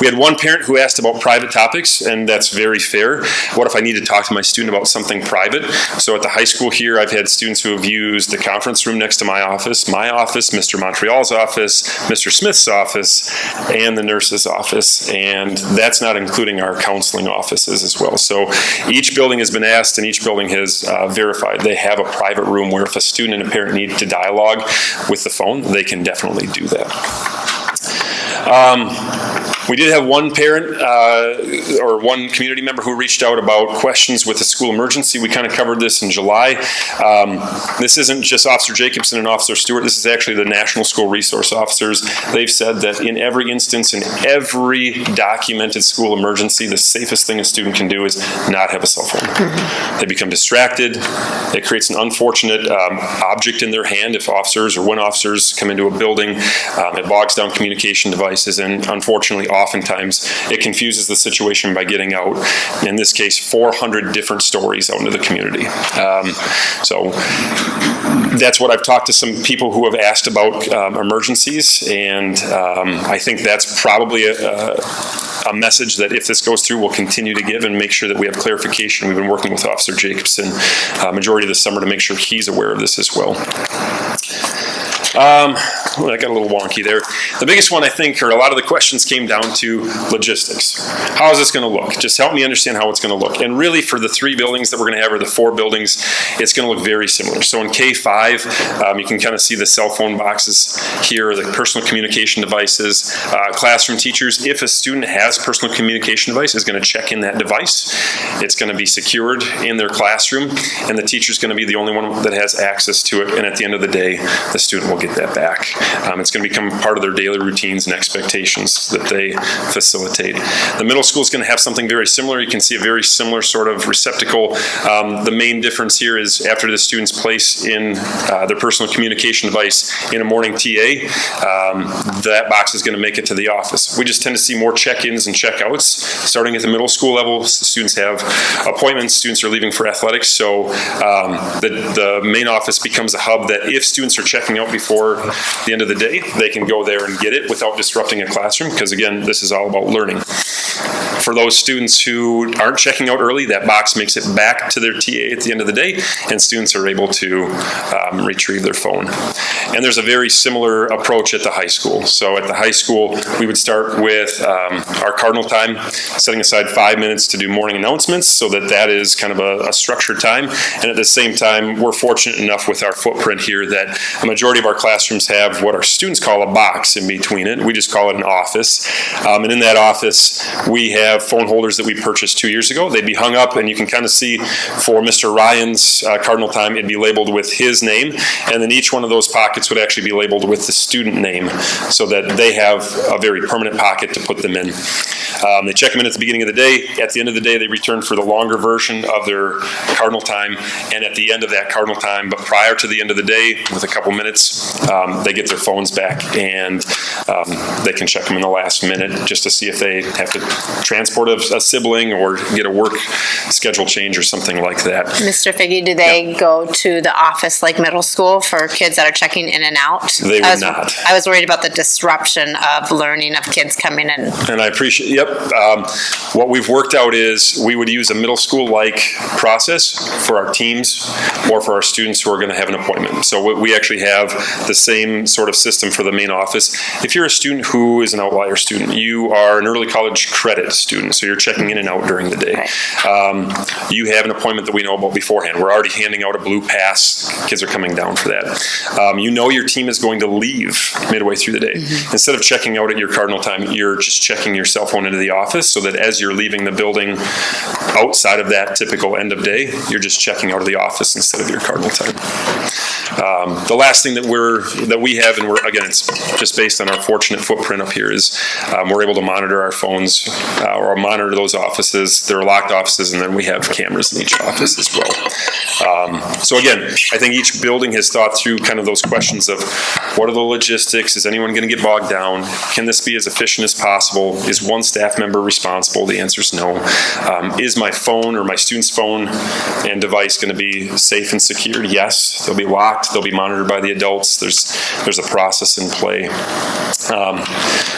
We had one parent who asked about private topics, and that's very fair. What if I need to talk to my student about something private? So at the high school here, I've had students who have used the conference room next to my office, Mr. Montreal's office, Mr. Smith's office, and the nurse's office, and that's not including our counseling offices as well. So each building has been asked, and each building has verified they have a private room where if a student and a parent need to dialogue with the phone, they can definitely definitely do that. We did have one parent or one community member who reached out about questions with the school emergency. We kind of covered this in July. This isn't just Officer Jacobson and Officer Stewart. This is actually the National School Resource Officers. They've said that in every instance, in every documented school emergency, the safest thing a student can do is not have a cell phone. They become distracted. It creates an unfortunate object in their hand if officers or when officers come into a building. It bogs down communication devices, and unfortunately, oftentimes it confuses the situation by getting out, in this case, 400 different stories out into the community. So that's what I've talked to some people who have asked about emergencies, and I think that's probably a message that if this goes through, we'll continue to give and make sure that we have clarification. We've been working with Officer Jacobson majority of the summer to make sure he's aware of this as well. I got a little wonky there. The biggest one, I think, or a lot of the questions came down to logistics. How is this going to look? Just help me understand how it's going to look. And really, for the 3 buildings that we're going to have, or the 4 buildings, it's going to look very similar. So in K5, you can kind of see the cell phone boxes here, the personal communication devices. Classroom teachers, if a student has personal communication device, is going to check in that device. It's going to be secured in their classroom, and the teacher is going to be the only one that has access to it. And at the end of the day, the student will get that back. It's going to become part of their daily routines and expectations that they facilitate. The middle school is going to have something very similar. You can see a very similar sort of receptacle. The main difference here is after the students place in their personal communication device in a morning TA, that box is going to make it to the office. We just tend to see more check-ins and check-outs. Starting at the middle school level, students have appointments, students are leaving for athletics, so the main office becomes a hub that if students are checking out before the end of the day, they can go there and get it without disrupting a classroom, because again, this is all about learning. For those students who aren't checking out early, that box makes it back to their TA at the end of the day, and students are able to retrieve their phone. And there's a very similar approach at the high school. So at the high school, we would start with our cardinal time, setting aside 5 minutes to do morning announcements, so that is kind of a structured time. And at the same time, we're fortunate enough with our footprint here that a majority of our classrooms have what our students call a box in between it. We just call it an office. And in that office, we have phone holders that we purchased 2 years ago. They'd be hung up, and you can kind of see for Mr. Ryan's cardinal time, it'd be labeled with his name, and then each one of those pockets would actually be labeled with the student name, so that they have a very permanent pocket to put them in. They check them in at the beginning of the day. At the end of the day, they return for the longer version of their cardinal time, and at the end of that cardinal time, but prior to the end of the day, with a couple minutes, they get their phones back, and they can check them in the last minute just to see if they have to transport a sibling or get a work schedule change or something like that. Mr. Figge, do they go to the office like middle school for kids that are checking in and out? They would not. I was worried about the disruption of learning of kids coming in. And I appreciate, what we've worked out is we would use a middle school-like process for our teams or for our students who are going to have an appointment. So we actually have the same sort of system for the main office. If you're a student who is an outlier student, you are an early college credit student, so you're checking in and out during the day. Right. You have an appointment that we know about beforehand. We're already handing out a blue pass. Kids are coming down for that. You know your team is going to leave midway through the day. Mm-hmm. Instead of checking out at your cardinal time, you're just checking your cell phone into the office, so that as you're leaving the building outside of that typical end of day, you're just checking out of the office instead of your cardinal time. The last thing that we have, and again, it's just based on our fortunate footprint up here, is we're able to monitor our phones or monitor those offices. They're locked offices, and then we have cameras in each office as well. So again, I think each building has thought through kind of those questions of what are the logistics? Is anyone going to get bogged down? Can this be as efficient as possible? Is one staff member responsible? The answer is no. Is my phone or my student's phone and device going to be safe and secured? Yes. They'll be locked. They'll be monitored by the adults. There's a process in play.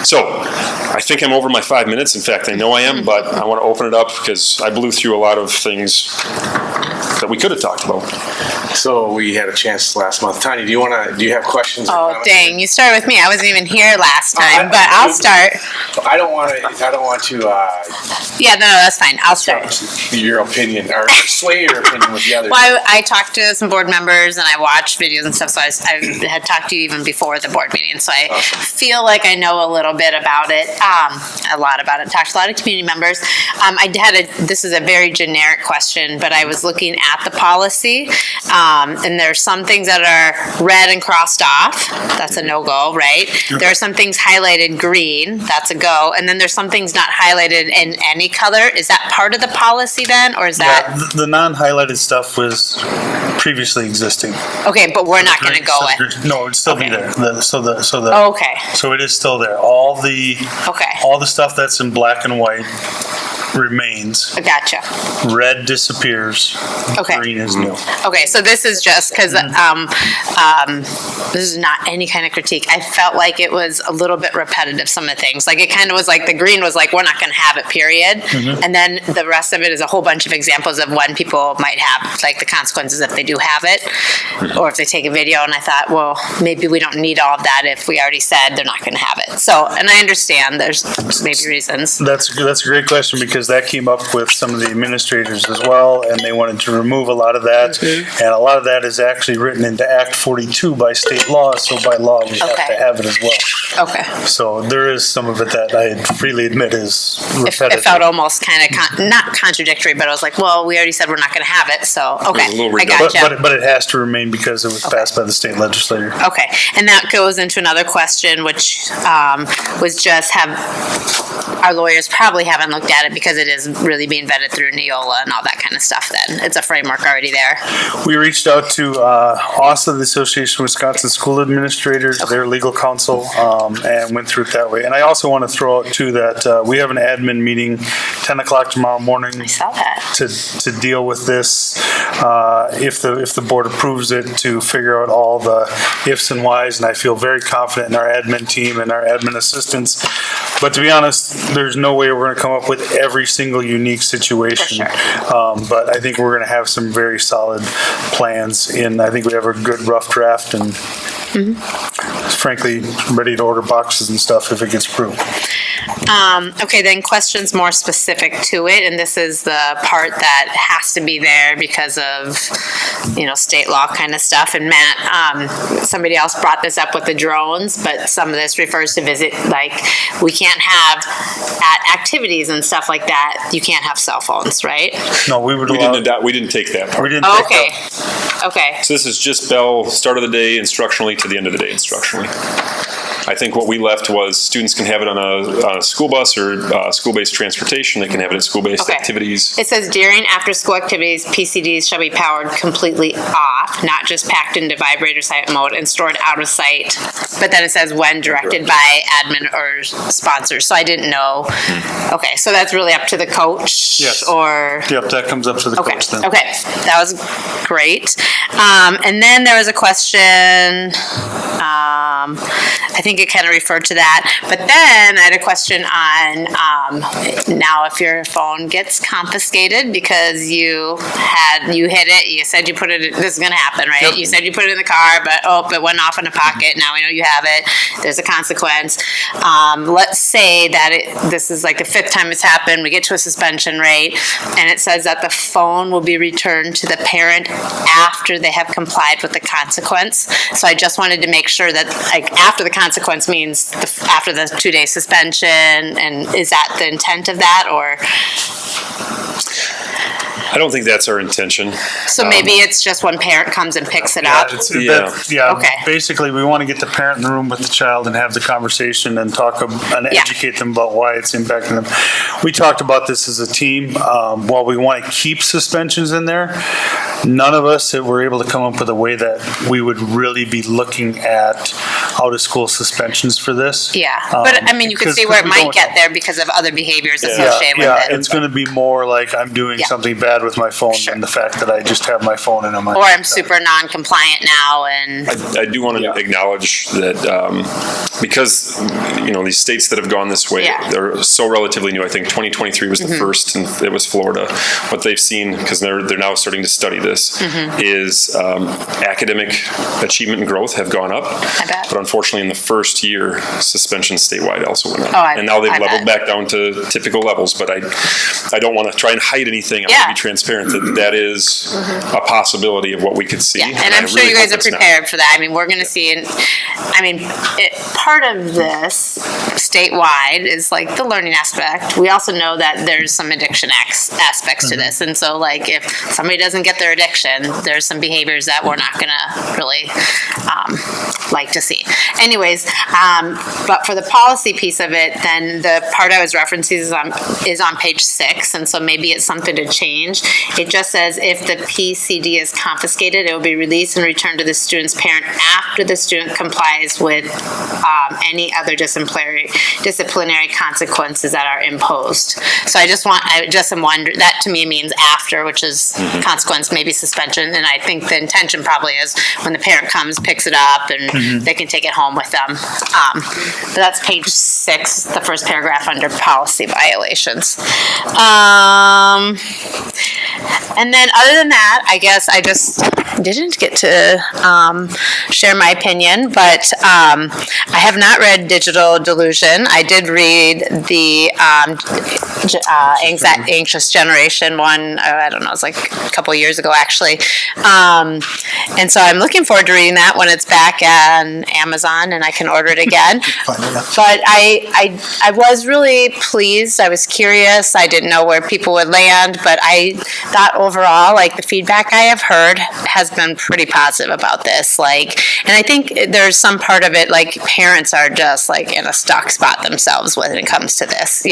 So I think I'm over my 5 minutes. In fact, I know I am, but I want to open it up because I blew through a lot of things that we could have talked about. So we had a chance last month. Tanya, do you have questions? or Oh, comments? dang, you started with me. I wasn't even here last time, but I'll start. I don't want to Yeah, no, that's fine. I'll start. your opinion or sway your opinion with the others. Well, I talked to some board members and I watched videos and stuff, so I had talked to you even before the board meeting, so I feel like I know a little bit about it, a lot about it. Talked to a lot of community members. This is a very generic question, but I was looking at the policy, and there's some things that are red and crossed off. That's a no-go, right? There are some things highlighted green. That's a go. And then there's some things not highlighted in any color. Is that part of the policy then, or is that? Yeah, the non-highlighted stuff was previously existing. Okay, but we're not going to go with. No, it'd still be Okay. there. Okay. So it is still there. All the stuff that's in black and white remains. Gotcha. Red disappears. Okay. Green is new. Okay, so this is just because this is not any kind of critique. I felt like it was a little bit repetitive, some of the things. Like it kind of was like the green was like, we're not going to have it, period. And then the rest of it is a whole bunch of examples of when people might have like the consequences if they do have it or if they take a video. And I thought, well, maybe we don't need all of that if we already said they're not going to have it. So, and I understand there's maybe reasons. That's a great question because that came up with some of the administrators as well, and they wanted to remove a lot of that. And a lot of that is actually written into Act 42 by state law, so by law we have to have it as well. Okay. So there is some of it that I freely admit is repetitive. It felt almost kind of not contradictory, but I was like, well, we already said we're not going to have it, so okay, It was a little I gotcha. But it has to remain because it was passed by the state legislature. Okay, and that goes into another question, which was just our lawyers probably haven't looked at it because it is really being vetted through Neola and all that kind of stuff then. It's a framework already there. We reached out to ASA, the Association of Wisconsin School Administrators, their legal counsel, and went through it that way. And I also want to throw out too that we have an admin meeting 10 o'clock tomorrow morning I saw that. to deal with this, if the board approves it, to figure out all the ifs and whys, and I feel very confident in our admin team and our admin assistants. But to be honest, there's no way we're going to come up with every single unique situation. But I think we're going to have some very solid plans, and I think we have a good rough draft, and frankly, ready to order boxes and stuff if it gets approved. Okay, then questions more specific to it, and this is the part that has to be there because of, state law kind of stuff. And Matt, somebody else brought this up with the drones, but some of this refers to visit, like we can't have at activities and stuff like that, you can't have cell phones, right? No, we We didn't take that part. We didn't. Okay, okay. So this is just bell, start of the day instructionally to the end of the day instructionally. I think what we left was students can have it on a school bus or school-based transportation. They can have it at school-based Okay. activities. It says during after-school activities, PCDs shall be powered completely off, not just packed into vibrator silent mode and stored out of sight. But then it says when directed by admin or sponsors. So I didn't know. Okay, so that's really up to the coach. Yes. Or Yep, that comes up to the okay, coach then. okay, that was great. And then there was a question. I think it kind of referred to that. But then I had a question on now if your phone gets confiscated because you hit it, you said you put it, this is going to happen, right? Yep. You said you put it in the car, but it went off in a pocket. Now we know you have it. There's a consequence. Let's say that this is like the 5th time it's happened. We get to a suspension rate, and it says that the phone will be returned to the parent after they have complied with the consequence. So I just wanted to make sure that like after the consequence means after the 2-day suspension, and is that the intent of that, or? I don't think that's our intention. So maybe it's just when parent comes and picks it up? Okay. Basically, we want to get the parent in the room with the child and have the conversation and educate them about why it's impacting them. We talked about this as a team. While we want to keep suspensions in there, none of us were able to come up with a way that we would really be looking at out-of-school suspensions for this. Yeah, but I mean, you could see where it might get there because of other behaviors associated with it. It's going to be more like I'm doing something bad with my phone than the fact that I just have my phone and I'm or I'm super non-compliant now, and I do want to acknowledge that because, these states that have gone this way, Yeah. they're so relatively new. I think 2023 was the first, and it was Florida. What they've seen, because they're now starting to study this, is academic achievement and growth have gone up. I bet. But unfortunately, in the first year, suspension statewide also went up. Oh, and now they've I leveled bet. back down to typical levels. But I don't want to try and hide anything. I want Yeah. to be transparent that is a possibility of what we could see. Yeah, and I'm I sure really you guys hope are it's not. prepared for that. I mean, we're going to see, part of this statewide is like the learning aspect. We also know that there's some addiction aspects to this. And so, like, if somebody doesn't get their addiction, there's some behaviors that we're not going to really like to see. Anyways, but for the policy piece of it, then the part I was referencing is on page 6, and so maybe it's something to change. It just says if the PCD is confiscated, it will be released and returned to the student's parent after the student complies with any other disciplinary consequences that are imposed. So I just am wondering, that to me means after, which is consequence, maybe suspension, and I think the intention probably is when the parent comes, picks it up, and they can take it home with them. But that's page 6, the first paragraph under policy violations. And then other than that, I guess I just didn't get to share my opinion, but I have not read Digital Delusion. I did read the Anxious Generation one, I don't know, it was like a couple of years ago actually. And so I'm looking forward to reading that when it's back on Amazon and I can order it again. But I was really pleased. I was curious. I didn't know where people would land, but I thought overall, like, the feedback I have heard has been pretty positive about this. Like, and I think there's some part of it, like, parents are just like in a stuck spot themselves when it comes to this,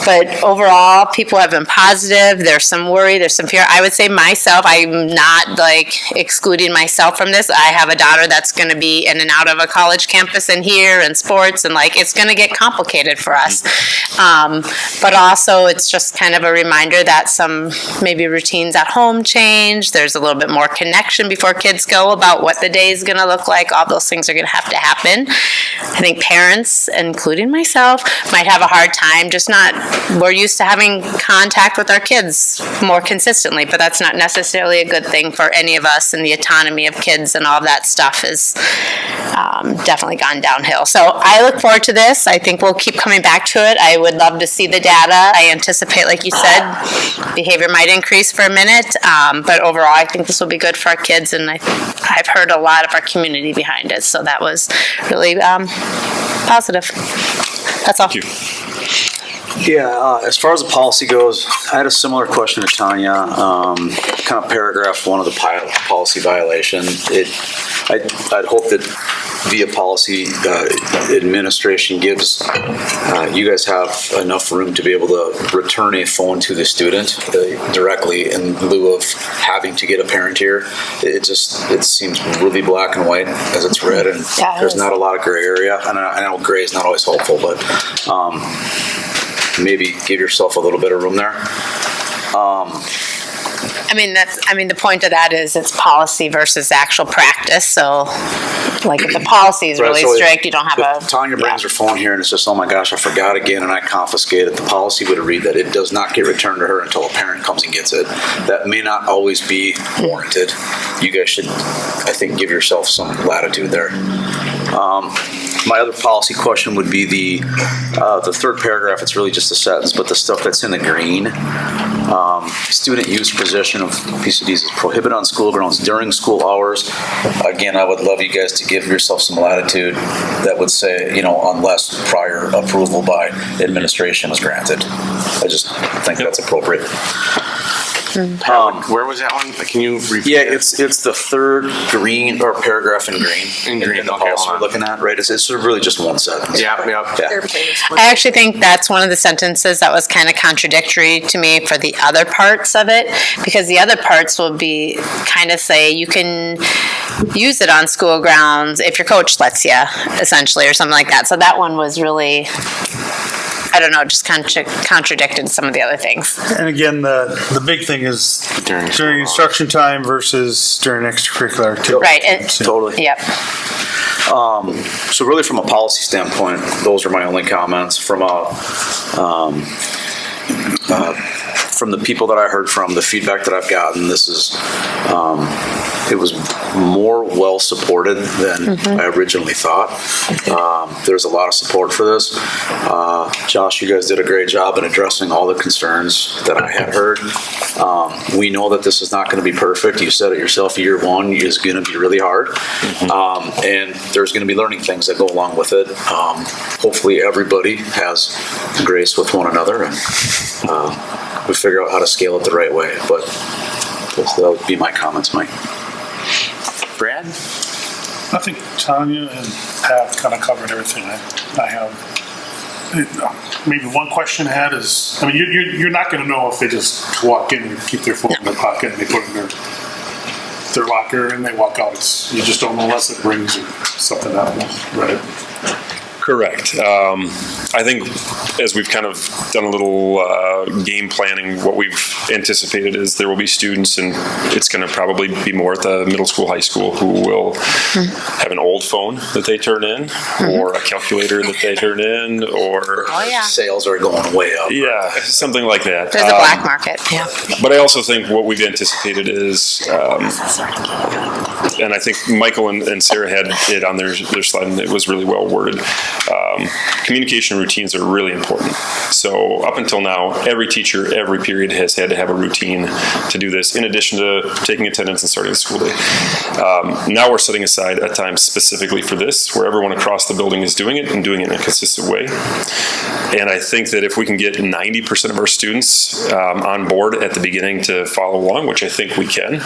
but overall, people have been positive. There's some worry, there's some fear. I would say myself, I'm not like excluding myself from this. I have a daughter that's going to be in and out of a college campus and here and sports, and like, it's going to get complicated for us. But also it's just kind of a reminder that some maybe routines at home change. There's a little bit more connection before kids go about what the day is going to look like. All those things are going to happen. I think parents, including myself, might have a hard time, we're used to having contact with our kids more consistently, but that's not necessarily a good thing for any of us, and the autonomy of kids and all of that stuff has definitely gone downhill. So I look forward to this. I think we'll keep coming back to it. I would love to see the data. I anticipate, like you said, behavior might increase for a minute, but overall I think this will be good for our kids, and I've heard a lot of our community behind it, so that was really positive. That's all. Thank you. Yeah, as far as the policy goes, I had a similar question to Tanya. Kind of paragraph 1 of the policy violation. I'd hope that via policy administration gives you guys have enough room to be able to return a phone to the student directly in lieu of having to get a parent here. It seems really black and white as it's read, and there's not a lot of gray area. And I know gray is not always helpful, but maybe give yourself a little bit of room there. The point of that is it's policy versus actual practice. So, like, if the policy is really strict, you don't have Tanya brings her phone here and it's just, oh my gosh, I forgot again, and I confiscate it. The policy would read that it does not get returned to her until a parent comes and gets it. That may not always be warranted. You guys should, I think, give yourself some latitude there. My other policy question would be the third paragraph. It's really just a sentence, but the stuff that's in the green. Student use or possession of PCDs is prohibited on school grounds during school hours. Again, I would love you guys to give yourself some latitude that would say, unless prior approval by administration is granted. I just think that's appropriate. Where was that one? Can you repeat? Yeah, it's the third green or paragraph in green. In green, in the okay, policy hold on. we're looking at, right? It's sort of really just one sentence. Yep. Yeah. I actually think that's one of the sentences that was kind of contradictory to me for the other parts of it, because the other parts will be kind of say you can use it on school grounds if your coach lets you, essentially, or something like that. So that one was really, I don't know, just contradicted some of the other things. And again, the big thing is during instruction time versus during extracurricular activities. Right. Totally. Yep. So really from a policy standpoint, those are my only comments. From the people that I heard from, the feedback that I've gotten, this is, it was more well supported than I originally thought. There's a lot of support for this. Josh, you guys did a great job in addressing all the concerns that I had heard. We know that this is not going to be perfect. You said it yourself, year one is going to be really hard. And there's going to be learning things that go along with it. Hopefully everybody has grace with one another and we figure out how to scale it the right way. But that would be my comments, Mike. Brad? I think Tanya and Pat kind of covered everything I have. Maybe one question I had is, I mean, you're not going to know if they just walk in and keep their phone in their pocket and they put it in their locker and they walk out. You just don't know unless it rings or something happens, right? Correct. I think as we've kind of done a little game planning, what we've anticipated is there will be students, and it's going to probably be more at the middle school, high school, who will have an old phone that they turn in, or a calculator that they turn in, or Sales are going way up. yeah, something like that. There's a black market, yeah. But I also think what we've anticipated is, and I think Michael and Sarah had it on their slide, and it was really well worded. Communication routines are really important. So up until now, every teacher, every period has had to have a routine to do this, in addition to taking attendance and starting the school day. Now we're setting aside a time specifically for this, where everyone across the building is doing it and doing it in a consistent way. And I think that if we can get 90% of our students on board at the beginning to follow along, which I think we can,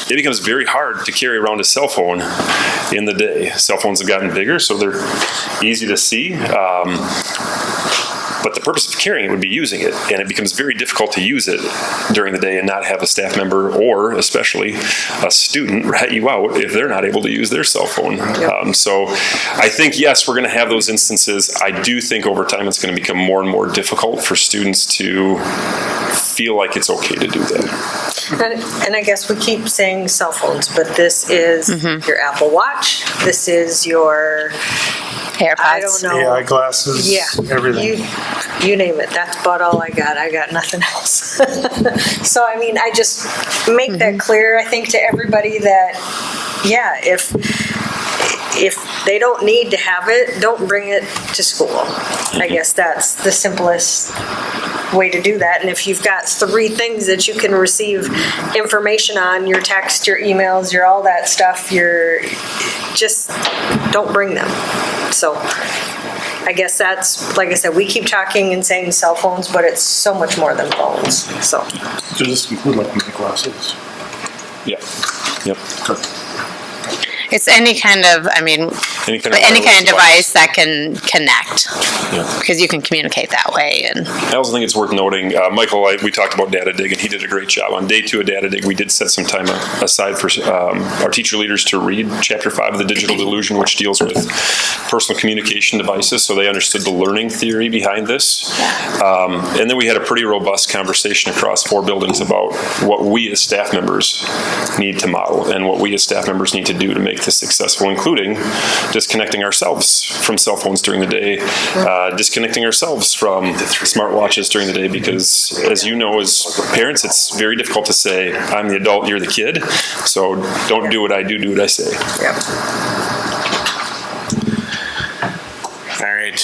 it becomes very hard to carry around a cell phone in the day. Cell phones have gotten bigger, so they're easy to see. But the purpose of carrying it would be using it, and it becomes very difficult to use it during the day and not have a staff member or especially a student rat you out if they're not able to use their cell phone. So I think, yes, we're going to have those instances. I do think over time it's going to become more and more difficult for students to feel like it's okay to do that. And I guess we keep saying cell phones, but this is your Apple Watch. This is your AirPods. I don't know. AI glasses, everything. You name it. That's about all I got. I got nothing else. So, I mean, I just make that clear, I think, to everybody that, yeah, if they don't need to have it, don't bring it to school. I guess that's the simplest way to do that. And if you've got 3 things that you can receive information on, your text, your emails, your all that stuff, just don't bring them. So I guess that's, like I said, we keep talking and saying cell phones, but it's so much more than phones. So Does this include like my glasses? Yeah. Yep. It's any kind of, I mean, Any kind of device that can connect, Yeah. because you can communicate that way. And I also think it's worth noting, Michael, we talked about Data Dig, and he did a great job. On day 2 of Data Dig, we did set some time aside for our teacher leaders to read Chapter 5 of the Digital Delusion, which deals with personal communication devices, so they understood the learning theory behind this. And then we had a pretty robust conversation across 4 buildings about what we as staff members need to model and what we as staff members need to do to make this successful, including disconnecting ourselves from cell phones during the day, disconnecting ourselves from smartwatches during the day, because as you know, as parents, it's very difficult to say, I'm the adult, you're the kid, so don't do what I do what I say. All right,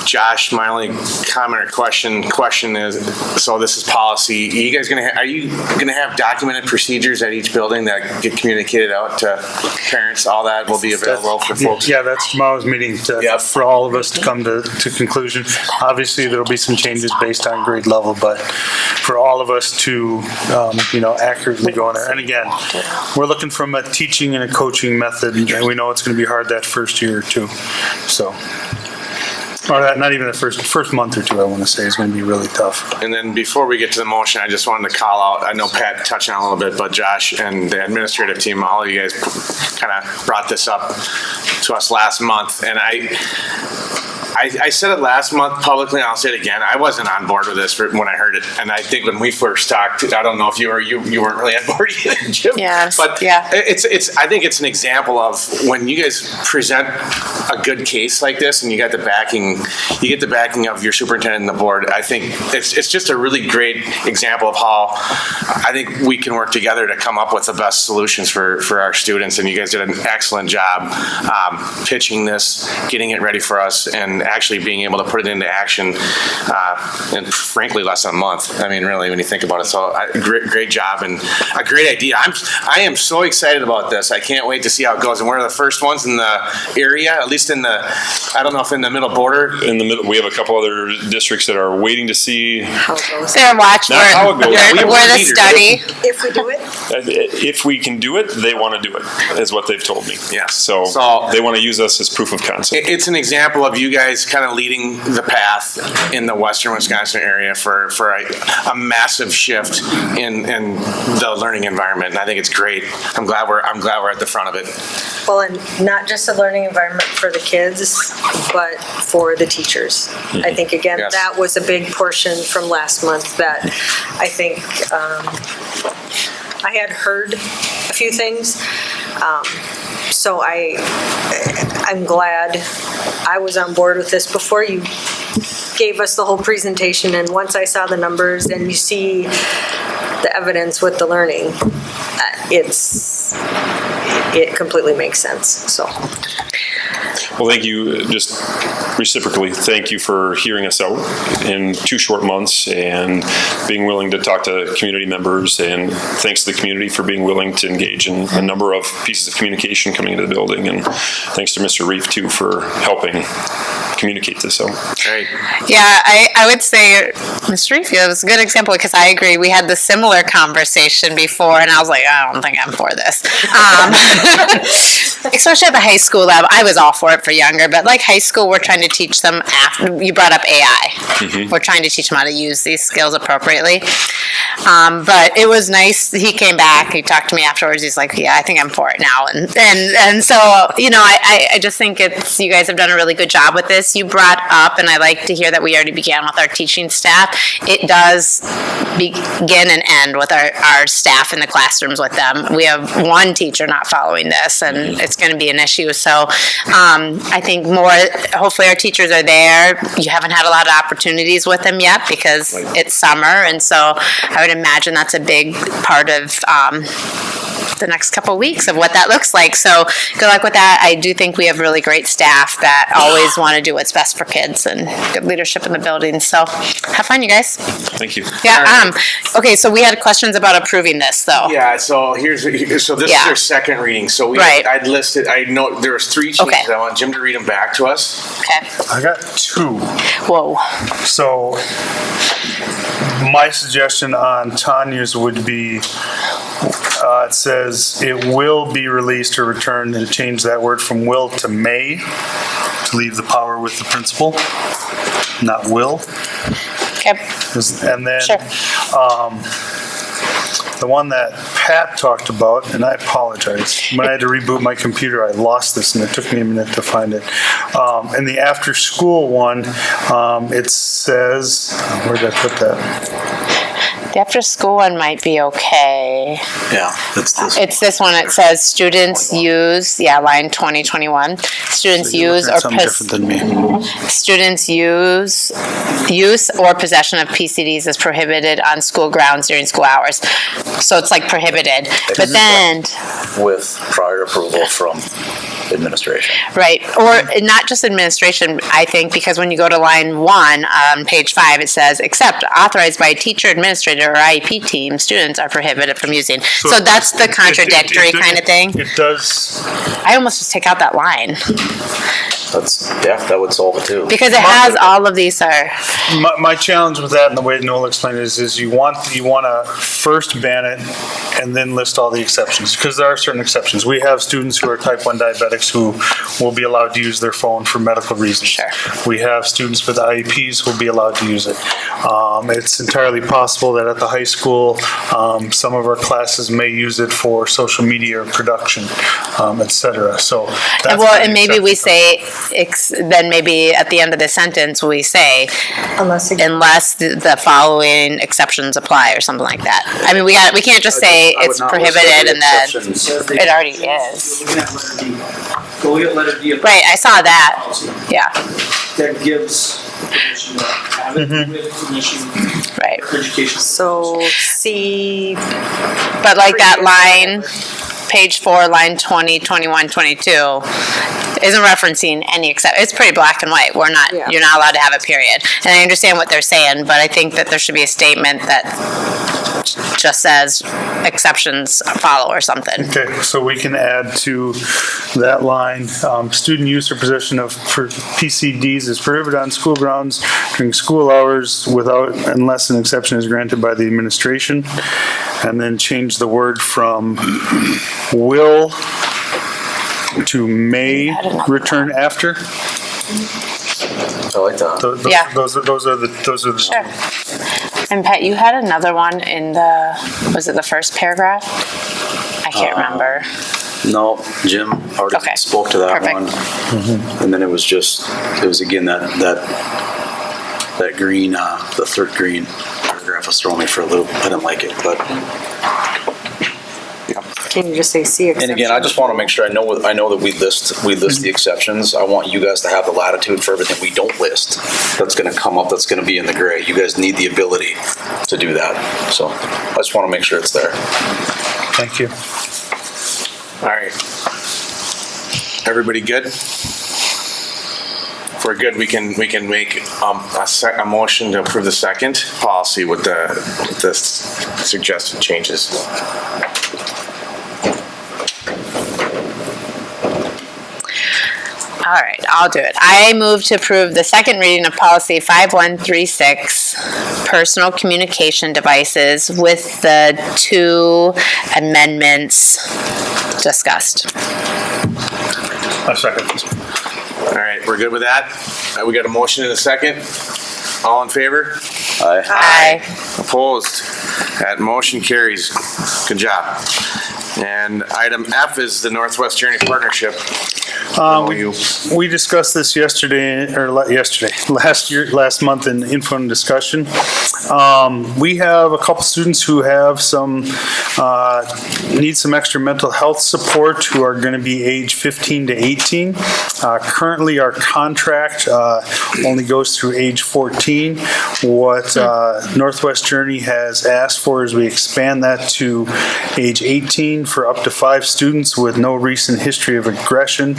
Josh, my only comment or question is, so this is policy. Are you guys are you gonna have documented procedures at each building that get communicated out to parents? All that will be available for folks? Yeah, that's tomorrow's meeting for all of us to come to conclusion. Obviously, there'll be some changes based on grade level, but for all of us to, accurately go on it. And again, we're looking from a teaching and a coaching method, and we know it's gonna be hard that first year or 2, so. Or that, not even the first month or 2, I want to say, is going to be really tough. And then before we get to the motion, I just wanted to call out, I know Pat touched on it a little bit, but Josh and the administrative team, all of you guys kind of brought this up to us last month. And I said it last month publicly, and I'll say it again. I wasn't on board with this when I heard it, and I think when we first talked, I don't know if you weren't really on board either, Jim. Yes, But yeah. I think it's an example of when you guys present a good case like this, and you get the backing of your superintendent and the board. I think it's just a really great example of how I think we can work together to come up with the best solutions for our students. And you guys did an excellent job pitching this, getting it ready for us, and actually being able to put it into action in, frankly, less than a month. I mean, really, when you think about it. So great job and a great idea. I am so excited about this. I can't wait to see how it goes. And we're the first ones in the area, at least in the, I don't know if in the middle border. In the middle, we have a couple other districts that are waiting to see How it goes. They're watching. Not how it goes. We're the study. If we do it, if we can do it. They want to do it, is what they've told me. Yeah. So they want to use us as proof of concept. It's an example of you guys kind of leading the path in the western Wisconsin area for a massive shift in the learning environment. And I think it's great. I'm glad we're at the front of it. well, and not just a learning environment for the kids, but for the teachers. I think, again, Yes. that was a big portion from last month that I think I had heard a few things. So I'm glad I was on board with this before you gave us the whole presentation. And once I saw the numbers and you see the evidence with the learning, it completely makes sense. So. Well, thank you. Just reciprocally, thank you for hearing us out in 2 short months and being willing to talk to community members. And thanks to the community for being willing to engage in a number of pieces of communication coming into the building. And thanks to Mr. Reef, too, for helping communicate this out. Great. Yeah, I would say, Mr. Reef, it was a good example because I agree. We had the similar conversation before, and I was like, I don't think I'm for this. Especially at the high school level, I was all for it for younger, but like high school, we're trying to teach them after, you brought up AI. Mm-hmm. We're trying to teach them how to use these skills appropriately. But it was nice. He came back, he talked to me afterwards. He's like, yeah, I think I'm for it now. And so, I just think you guys have done a really good job with this. You brought up, and I like to hear that we already began with our teaching staff. It does begin and end with our staff in the classrooms with them. We have one teacher not following this, and it's going to be an issue. So I think hopefully our teachers are there. You haven't had a lot of opportunities with them yet because it's summer, and so I would imagine that's a big part of the next couple of weeks of what that looks like. So good luck with that. I do think we have really great staff that always want to do what's best for kids and good leadership in the building. So have fun, you guys. Thank you. Yeah. Okay. So we had questions about approving this, though. Yeah. So this is your second reading. So I know there was 3 changes. Okay. I want Jim to read them back to us. Okay. I got 2. Whoa. So my suggestion on Tanya's would be, it says it will be released or returned, and change that word from will to may to leave the power with the principal, not will. Okay. And then Sure. The one that Pat talked about, and I apologize, when I had to reboot my computer, I lost this, and it took me a minute to find it. In the after-school one, it says, where did I put that? The after school one might be okay. Yeah, that's this. It's this one. It says students use, line 2021. Students use or different than me. students use or possession of PCDs is prohibited on school grounds during school hours. So it's like prohibited. But then With prior approval from administration. right, or not just administration, I think, because when you go to line 1 on page 5, it says, except authorized by a teacher, administrator, or IEP team, students are prohibited from using. So that's the contradictory kind of thing. It does. I almost just take out that line That would solve it too. because it has all of these My challenge with that, and the way Noel explained it, is you want to first ban it and then list all the exceptions, because there are certain exceptions. We have students who are type 1 diabetics who will be allowed to use their phone for medical reasons. Sure. We have students with IEPs who will be allowed to use it. It's entirely possible that at the high school, some of our classes may use it for social media production, et cetera. So that's and maybe we say then maybe at the end of the sentence, we say, Unless the following exceptions apply or something like that. I mean, we can't just say I would it's not list prohibited and then exceptions. it already is. Looking at letter D. Go look at letter D. of the Right, I saw that. policy. Yeah, That gives permission to have it with permission right. for education. So C, But like that line, page 4, line 20, 21, 22, isn't referencing any except, it's pretty black and white. Yeah. You're not allowed to have a period. And I understand what they're saying, but I think that there should be a statement that just says exceptions follow or something. Okay, so we can add to that line, student use or possession of for PCDs is prohibited on school grounds during school hours unless an exception is granted by the administration. And then change the word from will to may return after. I like that. Yeah. Those are the. Sure. And Pat, you had another one in was it the first paragraph? I can't remember. No, Jim already Okay. spoke to that Perfect. one. And then it was again that green, the third green paragraph was throwing me for a loop. I didn't like it, but. can you just say C exception? And again, I just want to make sure, I know that we list the exceptions. I want you guys to have the latitude for everything we don't list that's going to come up, that's going to be in the gray. You guys need the ability to do that. So I just want to make sure it's there. Thank you. All right. Everybody good? If we're good, we can make a motion to approve the second policy with the suggested changes. All right, I'll do it. I move to approve the second reading of policy 5136, personal communication devices, with the 2 amendments discussed. I second this. All right, we're good with that? We got a motion and a second. All in favor? Aye. Opposed? That motion carries. Good job. And item F is the Northwest Journey Partnership. We discussed this last month in info and discussion. We have a couple students who have need some extra mental health support who are going to be age 15 to 18. Currently, our contract only goes through age 14. What Northwest Journey has asked for is we expand that to age 18 for up to 5 students with no recent history of aggression.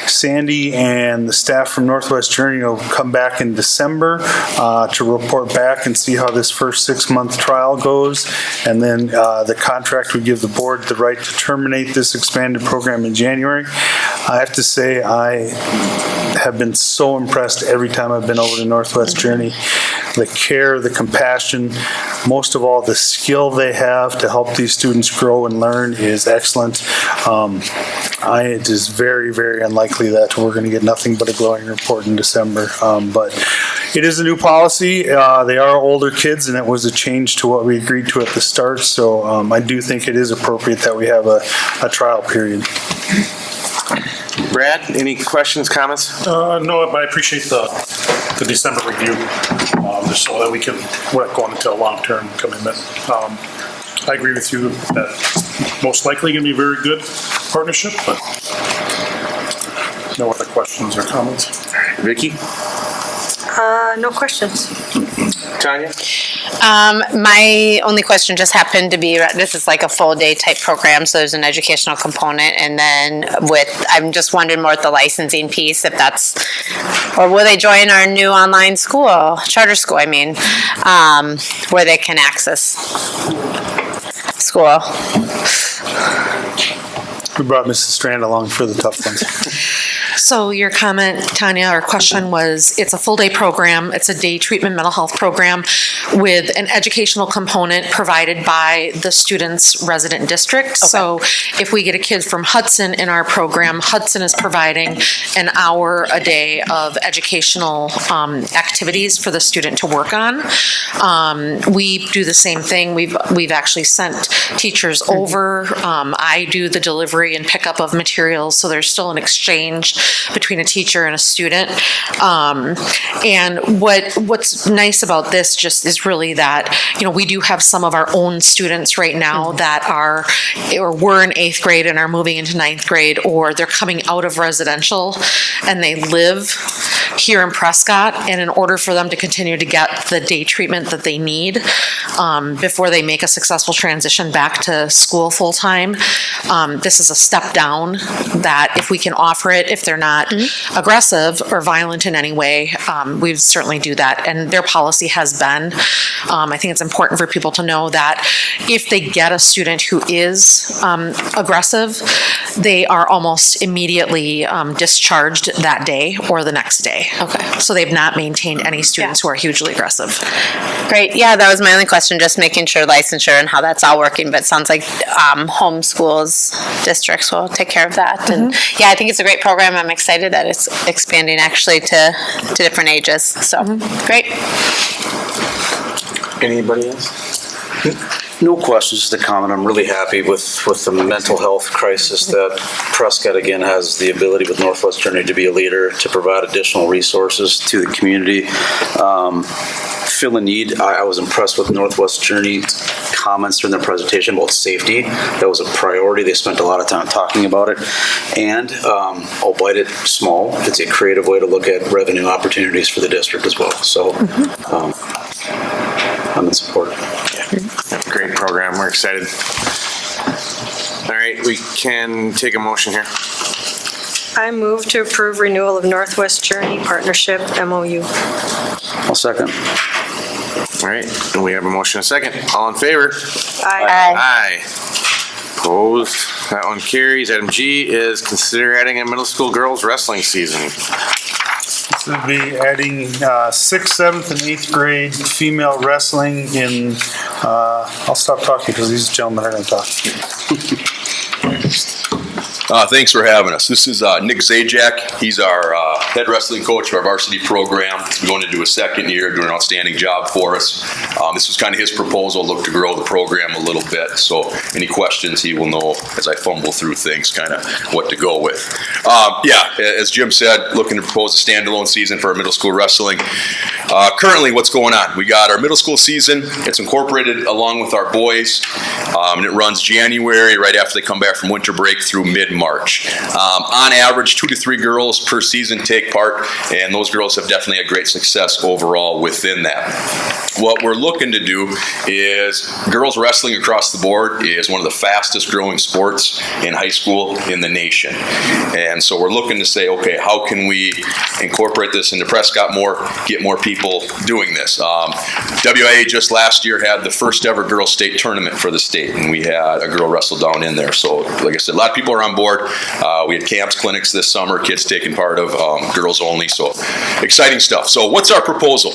Sandy and the staff from Northwest Journey will come back in December to report back and see how this first 6-month trial goes. And then the contract would give the board the right to terminate this expanded program in January. I have to say, I have been so impressed every time I've been over to Northwest Journey. The care, the compassion, most of all, the skill they have to help these students grow and learn is excellent. It is very, very unlikely that we're going to get nothing but a glowing report in December. But it is a new policy. They are older kids, and it was a change to what we agreed to at the start. So I do think it is appropriate that we have a trial period. Brad, any questions, comments? No, but I appreciate the December review, just so that we're not going into a long-term commitment. I agree with you that most likely going to be a very good partnership, but no other questions or comments. Vicky? No questions. Tanya? My only question just happened to be, this is like a full day type program, so there's an educational component, and then I'm just wondering more at the licensing piece, if that's, or will they join our new online school, charter school, where they can access school? We brought Mrs. Strand along for the tough ones. So your comment, Tanya, or question was, it's a full-day program, it's a day treatment mental health program with an educational component provided by the student's resident district. So if we get a kid from Hudson in our program, Hudson is providing an hour a day of educational activities for the student to work on. We do the same thing. We've actually sent teachers over. I do the delivery carry and pickup of materials, so there's still an exchange between a teacher and a student. And what's nice about this just is really that, we do have some of our own students right now that are, or were in 8th grade and are moving into 9th grade, or they're coming out of residential and they live here in Prescott. And in order for them to continue to get the day treatment that they need before they make a successful transition back to school full-time, this is a step down that if we can offer it, if they're not aggressive or violent in any way, we would certainly do that. And their policy has been, I think it's important for people to know that if they get a student who is aggressive, they are almost immediately discharged that day or the next day. Okay. So they've not maintained any students who are hugely aggressive. Great. Yeah, that was my only question, just making sure licensure and how that's all working. But it sounds like home schools, districts will take care of that. And yeah, I think it's a great program. I'm excited that it's expanding actually to different ages. So great. Anybody else? No questions, just a comment. I'm really happy with the mental health crisis that Prescott again has the ability with Northwest Journey to be a leader, to provide additional resources to the community. Fill a need. I was impressed with Northwest Journey's comments during their presentation about safety. That was a priority. They spent a lot of time talking about it. And albeit it small, it's a creative way to look at revenue opportunities for the district as well. So I'm in support. Great program. We're excited. All right, we can take a motion here. I move to approve renewal of Northwest Journey Partnership MOU. I'll second. All right, and we have a motion and a second. All in favor? Aye. Aye. Opposed? That one carries. Item G is consider adding a middle school girls wrestling season. This will be adding 6th, 7th, and 8th grade female wrestling in, I'll stop talking because these gentlemen are going to talk. Thanks for having us. This is Nick Zajac. He's our head wrestling coach of our varsity program. He's going into his second year, doing an outstanding job for us. This was kind of his proposal, look to grow the program a little bit. So any questions, he will know as I fumble through things, kind of what to go with. As Jim said, looking to propose a standalone season for our middle school wrestling. Currently, what's going on? We got our middle school season. It's incorporated along with our boys, and it runs January right after they come back from winter break through mid-March. On average, 2 to 3 girls per season take part, and those girls have definitely had great success overall within that. What we're looking to do is girls wrestling across the board is one of the fastest growing sports in high school in the nation. And so we're looking to say, okay, how can we incorporate this into Prescott more, get more people doing this? WIA just last year had the first ever girls state tournament for the state, and we had a girl wrestle down in there. So like I said, a lot of people are on board. We had camps, clinics this summer, kids taking part of girls only. So exciting stuff. So what's our proposal?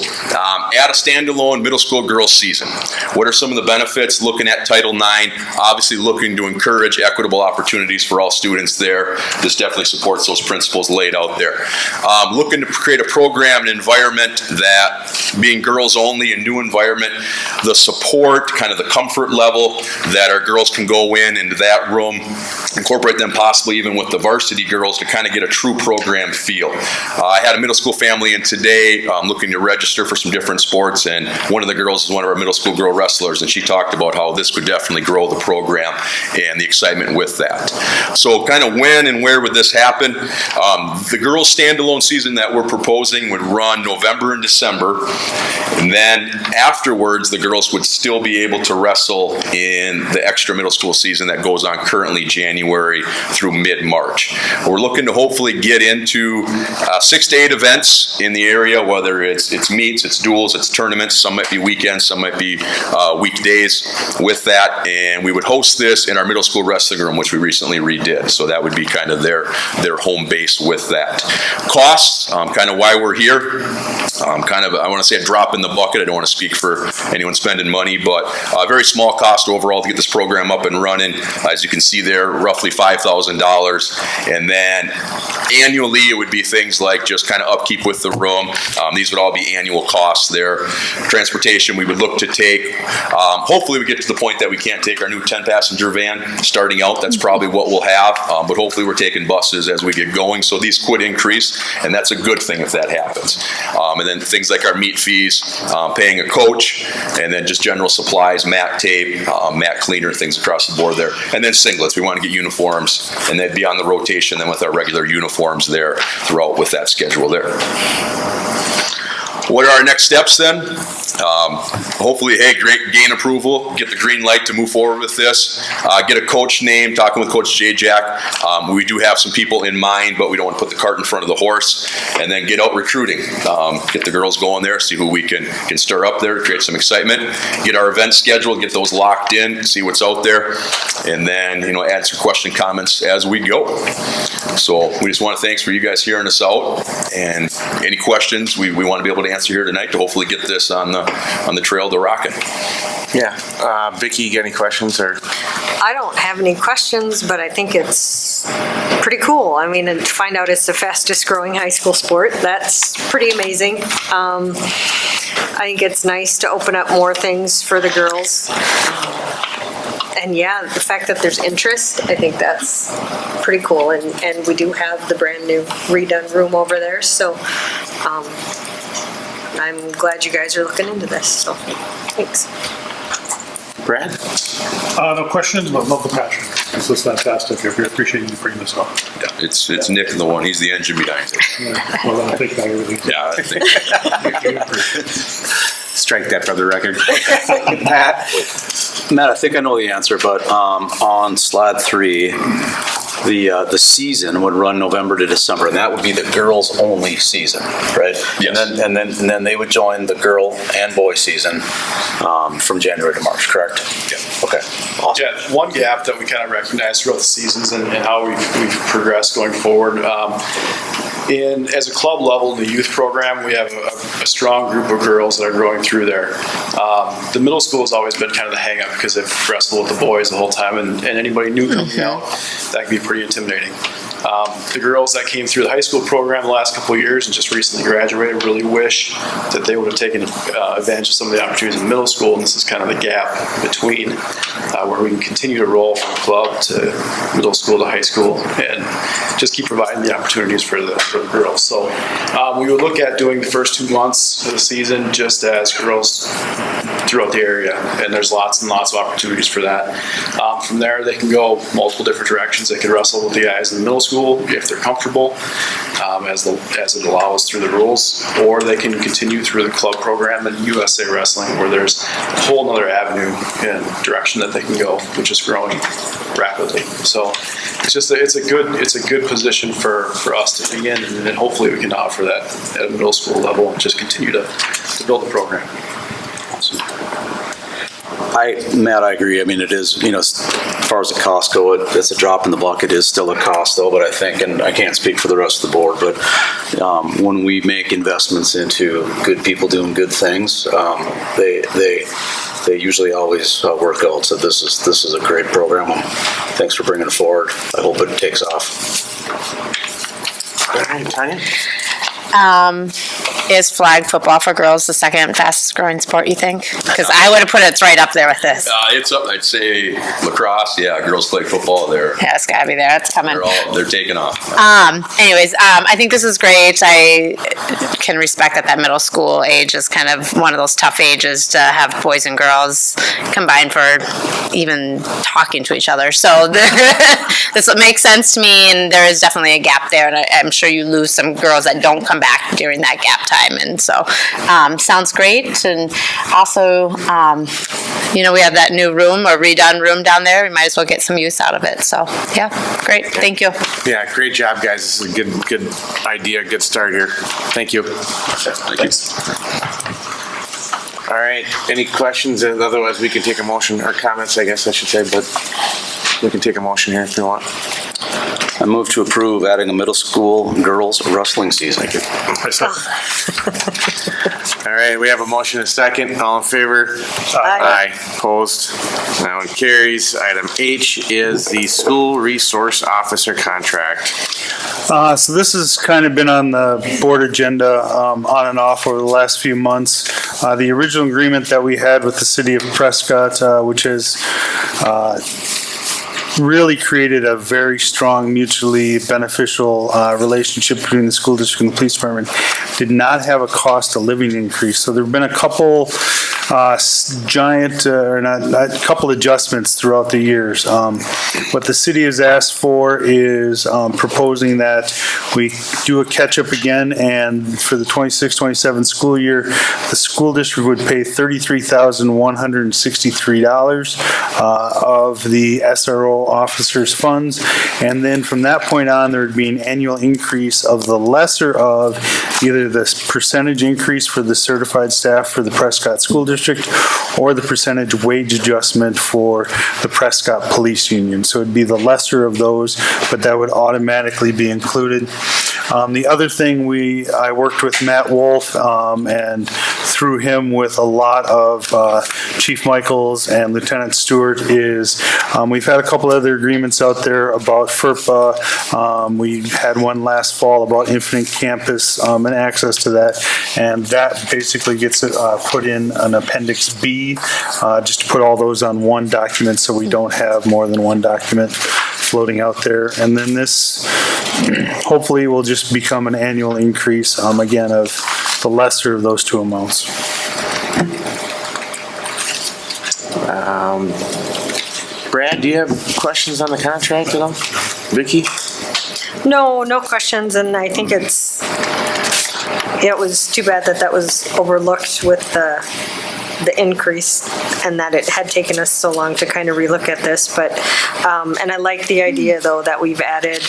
Add a standalone middle school girls season. What are some of the benefits? Looking at Title IX, obviously looking to encourage equitable opportunities for all students there. This definitely supports those principles laid out there. Looking to create a program and environment that, being girls only, a new environment, the support, kind of the comfort level that our girls can go into that room, incorporate them possibly even with the varsity girls to kind of get a true program feel. I had a middle school family in today looking to register for some different sports, and one of the girls is one of our middle school girl wrestlers, and she talked about how this could definitely grow the program and the excitement with that. So kind of when and where would this happen? The girls standalone season that we're proposing would run November and December, and then afterwards the girls would still be able to wrestle in the extra middle school season that goes on currently January through mid-March. We're looking to hopefully get into 6 to 8 events in the area, whether it's meets, it's duels, it's tournaments. Some might be weekends, some might be weekdays with that. And we would host this in our middle school wrestling room, which we recently redid. So that would be kind of their home base with that. Costs, kind of why we're here. Kind of, I want to say a drop in the bucket. I don't want to speak for anyone spending money, but a very small cost overall to get this program up and running. As you can see there, roughly $5,000 $1,000. And then annually, it would be things like just kind of upkeep with the room. These would all be annual costs there. Transportation, we would look to take. Hopefully, we get to the point that we can't take our new 10-passenger van starting out. That's probably what we'll have. But hopefully, we're taking buses as we get going. So these could increase, and that's a good thing if that happens. And then things like our meet fees, paying a coach, and then just general supplies, mat tape, mat cleaner, things across the board there. And then singlets. We want to get uniforms, and they'd be on the rotation then with our regular uniforms there throughout with that schedule there. What are our next steps then? Hopefully, hey, great, gain approval, get the green light to move forward with this. Get a coach name, talking with Coach Jack. We do have some people in mind, but we don't want to put the cart in front of the horse. And then get out recruiting. Get the girls going there, see who we can stir up there, create some excitement. Get our events scheduled, get those locked in, see what's out there. And then, add some question comments as we go. So we just want to thanks for you guys hearing us out. And any questions we want to be able to answer here tonight to hopefully get this on the trail to rocking. Yeah. Vicki, you got any questions? Or I don't have any questions, but I think it's pretty cool. I mean, and to find out it's the fastest growing high school sport, that's pretty amazing. I think it's nice to open up more things for the girls. And yeah, the fact that there's interest, I think that's pretty cool. And we do have the brand new redone room over there. So I'm glad you guys are looking into this. So thanks. Brad? No questions, but love the passion. This is fantastic. I appreciate you bringing this up. Yeah, it's Nick the one. He's the engine behind it. Yeah, well, I think about everything. Yeah, I think. Strike that for the record. Pat? Matt, I think I know the answer, but on slide 3, the season would run November to December, and that would be the girls only season, right? Yes. And then they would join the girl and boy season from January to March, correct? Yeah. Okay. Awesome. Yeah, one gap that we kind of recognize throughout the seasons and how we've progressed going forward. As a club level in the youth program, we have a strong group of girls that are growing through there. The middle school has always been kind of the hang-up because they've wrestled with the boys the whole time, and anybody new coming out, that can be pretty intimidating. The girls that came through the high school program the last couple of years and just recently graduated really wish that they would have taken advantage of some of the opportunities in middle school, and this is kind of the gap between where we can continue to roll from club to middle school to high school and just keep providing the opportunities for the girls. So we would look at doing the first 2 months of the season just as girls throughout the area, and there's lots and lots of opportunities for that. From there, they can go multiple different directions. They can wrestle with the guys in the middle school if they're comfortable, as it allows through the rules, or they can continue through the club program and USA Wrestling, where there's a whole other avenue and direction that they can go, which is growing rapidly. So it's a good position for us to be in, and then hopefully we can offer that at a middle school level and just continue to build the program. Awesome. Matt, I agree. I mean, it is, as far as the cost go, it's a drop in the bucket. It is still a cost, though, but I think, and I can't speak for the rest of the board, but when we make investments into good people doing good things, they usually always work out. So this is a great program. Thanks for bringing it forward. I hope it takes off. All right, Tanya? Is flag football for girls the second fastest growing sport, you think? Because I would have put it's right up there with this. It's up. I'd say lacrosse. Yeah, girls play football there. Yeah, it's gotta be there. It's coming. They're taking off. Anyways, I think this is great. I can respect that middle school age is kind of one of those tough ages to have boys and girls combined for even talking to each other. So this makes sense to me, and there is definitely a gap there, and I'm sure you lose some girls that don't come back during that gap time. And so sounds great. And also, we have that new room, or redone room down there. We might as well get some use out of it. So yeah, great. Thank you. Yeah, great job, guys. This is a good idea, good start here. Thank you. Thanks. All right, any questions? Otherwise, we can take a motion, or comments, I guess I should say, but we can take a motion here if you want. I move to approve adding a middle school girls wrestling season. Thank you. All right, we have a motion and a second. All in favor? Aye. Opposed? That one carries. Item H is the school resource officer contract. So this has kind of been on the board agenda on and off over the last few months. The original agreement that we had with the city of Prescott, which has really created a very strong mutually beneficial relationship between the school district and the police department, did not have a cost of living increase. So there have been a couple a couple adjustments throughout the years. What the city has asked for is proposing that we do a catch-up again, and for the 26-27 school year, the school district would pay $33,163 of the SRO officers' funds, and then from that point on, there would be an annual increase of the lesser of either the percentage increase for the certified staff for the Prescott School District or the percentage wage adjustment for the Prescott Police Union. So it'd be the lesser of those, but that would automatically be included. The other thing I worked with Matt Wolf and through him with a lot of Chief Michaels and Lieutenant Stewart is we've had a couple other agreements out there about FERPA. We had one last fall about Infinite Campus and access to that, and that basically gets put in an Appendix B, just to put all those on one document so we don't have more than one document floating out there. And then this hopefully will just become an annual increase, again, of the lesser of those two amounts. Brad, do you have questions on the contract at all? Vicky? No questions, and I think it was too bad that was overlooked with the increase and that it had taken us so long to kind of relook at this, but and I like the idea though that we've added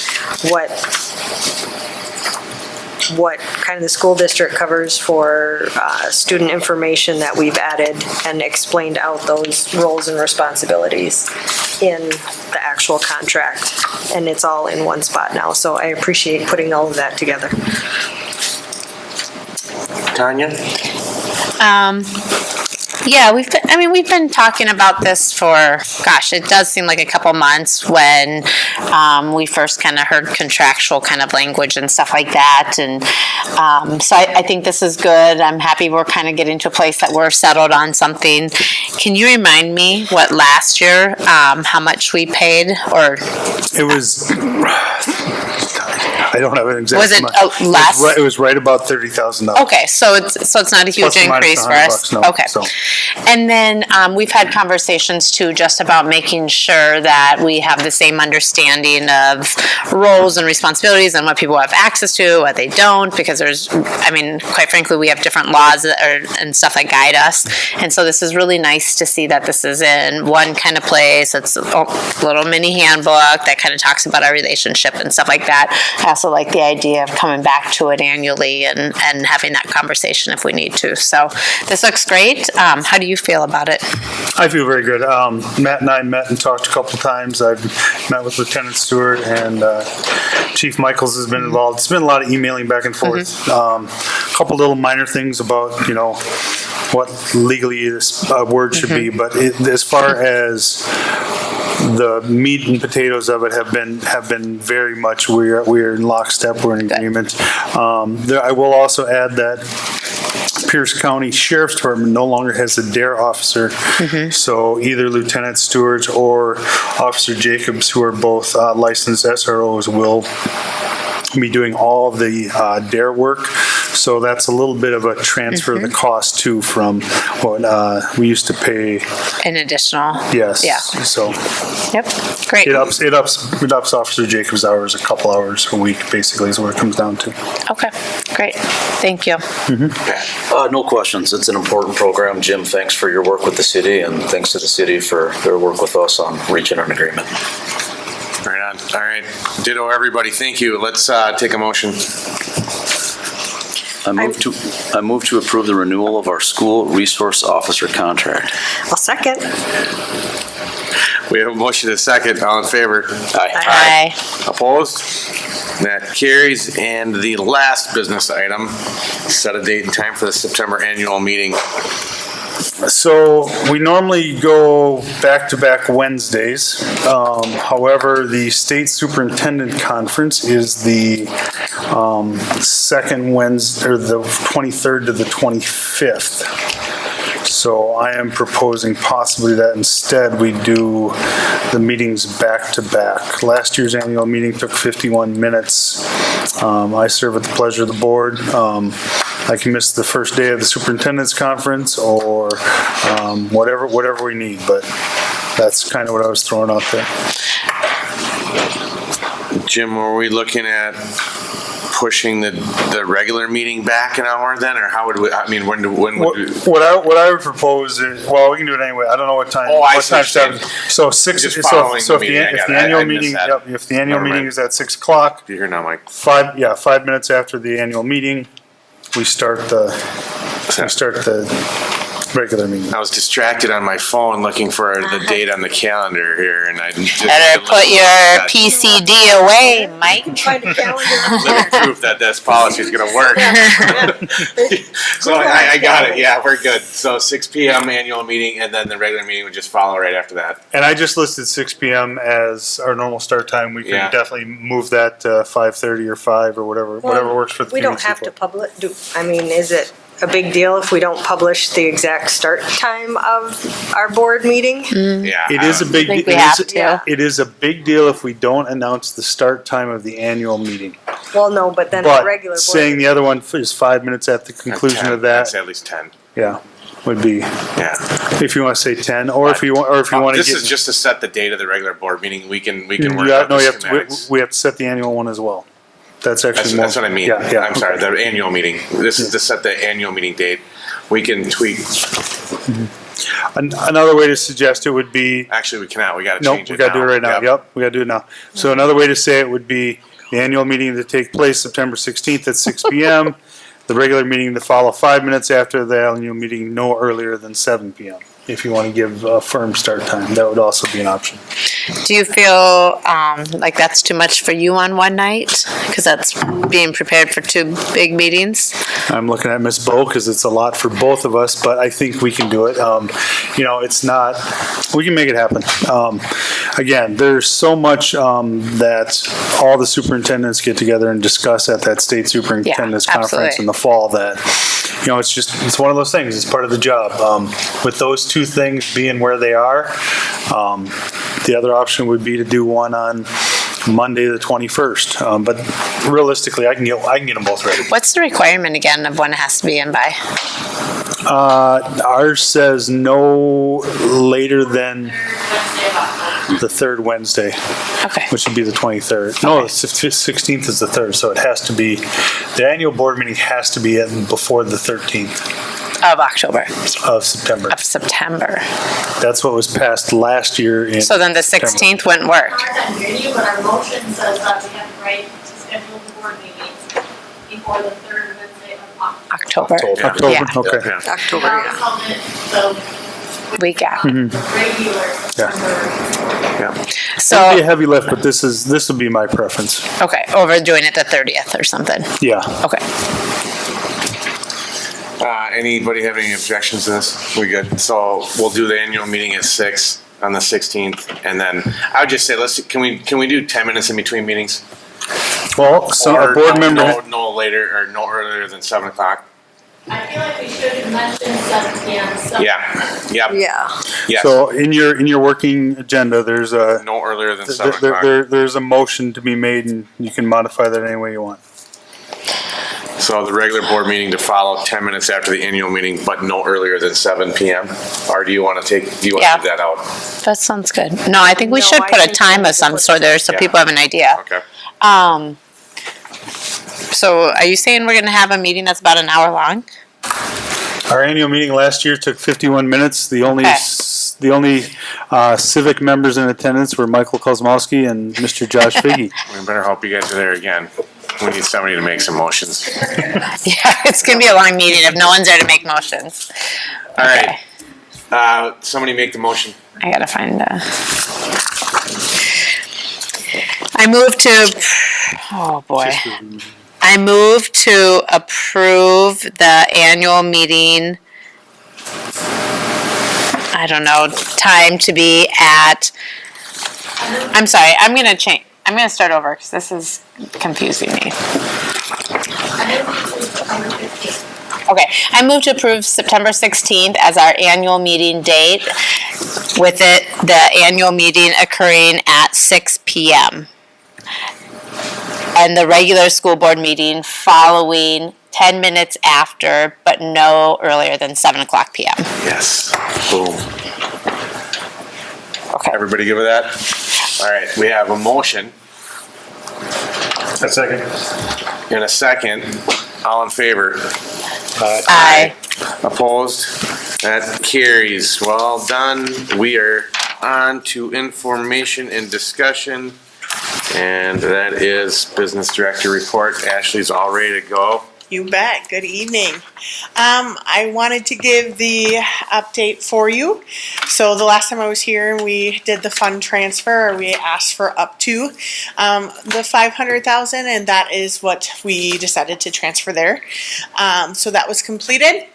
what kind of the school district covers for student information, that we've added and explained out those roles and responsibilities in the actual contract, and it's all in one spot now, so I appreciate putting all of that together. Tanya? Yeah, we've been talking about this for, gosh, it does seem like a couple months when we first kind of heard contractual kind of language and stuff like that. And so I think this is good. I'm happy we're kind of getting to a place that we're settled on something. Can you remind me what last year, how much we paid, or? It was, I don't have an exact Was it amount. less? It was right about $30,000. Okay, so it's not a huge Plus or minus increase for $100, us. no, Okay. so. And then we've had conversations too, just about making sure that we have the same understanding of roles and responsibilities and what people have access to, what they don't, because quite frankly, we have different laws and stuff that guide us. And so this is really nice to see that this is in one kind of place. It's a little mini handbook that kind of talks about our relationship and stuff like that. I also like the idea of coming back to it annually and having that conversation if we need to. So this looks great. How do you feel about it? I feel very good. Matt and I met and talked a couple times. I've met with Lieutenant Stewart, and Chief Michaels has been involved. It's been a lot of emailing back and forth. A couple little minor things about, what legally this word should be, but as far as the meat and potatoes of it have been very much, we're in lockstep, we're in agreement. I will also add that Pierce County Sheriff's Department no longer has a DARE officer. So either Lieutenant Stewart or Officer Jacobs, who are both licensed SROs, will be doing all of the DARE work. So that's a little bit of a transfer of the cost too from what we used to pay. An additional. Yes. Yeah. So. Yep. Great. It ups Officer Jacobs' hours a couple hours a week, basically, is what it comes down to. Okay. Great. Thank you. No questions. It's an important program. Jim, thanks for your work with the city, and thanks to the city for their work with us on reaching an agreement. Right on. All right. Ditto, everybody. Thank you. Let's take a motion. I move to approve the renewal of our school resource officer contract. I'll second. We We have a motion and a second. All in favor? Aye. Opposed? That carries. And the last business item, set a date and time for the September annual meeting. So we normally go back-to-back Wednesdays. However, the state superintendent conference is the second Wednesday, or the 23rd to the 25th. So I am proposing possibly that instead we do the meetings back-to-back. Last year's annual meeting took 51 minutes. I serve at the pleasure of the board. I can miss the first day of the superintendent's conference or whatever we need, but that's kind of what I was throwing out there. Jim, were we looking at pushing the regular meeting back an hour then, or how would we, I mean, when would we? What I would propose is, well, we can do it anyway. I don't know what time. Oh, I what see what time you're saying. So six. Just So following if the the meeting, I got it. annual I missed meeting, that. yep, if the annual Never meeting mind. is at 6 o'clock, You're here now, Mike. 5 minutes after the annual meeting, we start the regular meeting. I was distracted on my phone looking for the date on the calendar here, and I just Better put your PCD away, Mike. Find a calendar. living proof that this policy is going to work. So I got it. Yeah, we're good. So 6 p.m. annual meeting, and then the regular meeting would just follow right after that. And I just listed 6 p.m. as our normal start time. We can Yeah. definitely move that to 5:30 or 5 or whatever works for the We don't community have to people. I mean, is it a big deal if we don't publish the exact start time of our board meeting? Yeah, It is a big. think we it have is- to. It is a big deal if we don't announce the start time of the annual meeting. Well, no, but then the But regular board. saying the other one is 5 minutes at the conclusion 10. of that, I'd say at least 10. yeah, would be, Yeah. if you want to say 10, or if you want to This get. is just to set the date of the regular board meeting. We can work Yeah, out no, the you have to, schematics. we have to set the annual one as well. That's actually more. That's what I mean. Yeah, yeah. I'm sorry, the annual meeting. This is to set the annual meeting date. We can tweak. Another way to suggest it would be, Actually, we cannot. We got to no, change it we gotta do it right now. Yep. Yep, we gotta do it now. So another way to say it would be the annual meeting to take place September 16th at 6 p.m. The regular meeting to follow 5 minutes after the annual meeting, no earlier than 7 p.m. If you want to give a firm start time, that would also be an option. Do you feel like that's too much for you on one night? Because that's being prepared for two big meetings? I'm looking at Miss Bo because it's a lot for both of us, but I think we can do it. It's not, we can make it happen. Again, there's so much that all the superintendents get together and discuss at that state superintendent's conference absolutely. in the fall that, it's one of those things. It's part of the job. With those two things being where they are, the other option would be to do one on Monday, the 21st. But realistically, I can get them both ready. What's the requirement again of when it has to be in by? Ours says no later than the third Wednesday, Okay. which would be the 23rd. No, the 16th is the third, so it has to be, the annual board meeting has to be before the 13th Of October, of September. of September. That's what was passed last year in. So then the September. 16th wouldn't work. I hear you, but our motion says that we have the right to schedule the board meeting before the third Wednesday of October. October. October, Yeah. okay. Yeah. October, Now yeah. it's on the Week after. regular September. It'll be a So, heavy lift, but this will be my preference. okay, over doing it the 30th or something. Yeah. Okay. Anybody have any objections to this? We good? So we'll do the annual meeting at 6 on the 16th, and then I would just say, can we do 10 minutes in between meetings? Well, so Or a board member. no later or no earlier than 7 o'clock. I feel like we should mention 7 p.m. So Yeah. Yep. Yeah. Yes. So in your working agenda, there's a, no earlier than 7 o'clock. there's a motion to be made, and you can modify that any way you want. So the regular board meeting to follow 10 minutes after the annual meeting, but no earlier than 7 p.m. Or do you want to leave that out? That sounds good. No, I think we No, should I put a think we time need of to some put sort there so Yeah. people have an idea. Okay. So are you saying we're gonna have a meeting that's about an hour long? Our annual meeting last year took 51 minutes. The only Okay. the only civic members in attendance were Michael Kozmowski and Mr. Josh Figge. We better hope you guys are there again. We need somebody to make some motions. Yeah, it's gonna be a long meeting if no one's there to make motions. All right. Somebody make the motion. I gotta find I move to, oh boy. I move to approve the annual meeting, I don't know, time to be at, I'm sorry, I'm going to start over because this is confusing me. Okay, I move to approve September 16th as our annual meeting date, with the annual meeting occurring at 6 p.m. and the regular school board meeting following 10 minutes after, but no earlier than 7 o'clock p.m. Yes. Boom. Okay. Everybody good with that? All right, we have a motion A second. and a second. All in favor? Aye. Opposed? That carries. Well done. We are on to information and discussion. And that is Business Director Report. Ashley's all ready to go. You bet. Good evening. I wanted to give the update for you. So the last time I was here, we did the fund transfer, or we asked for up to the $500,000, and that is what we decided to transfer there. So that was completed.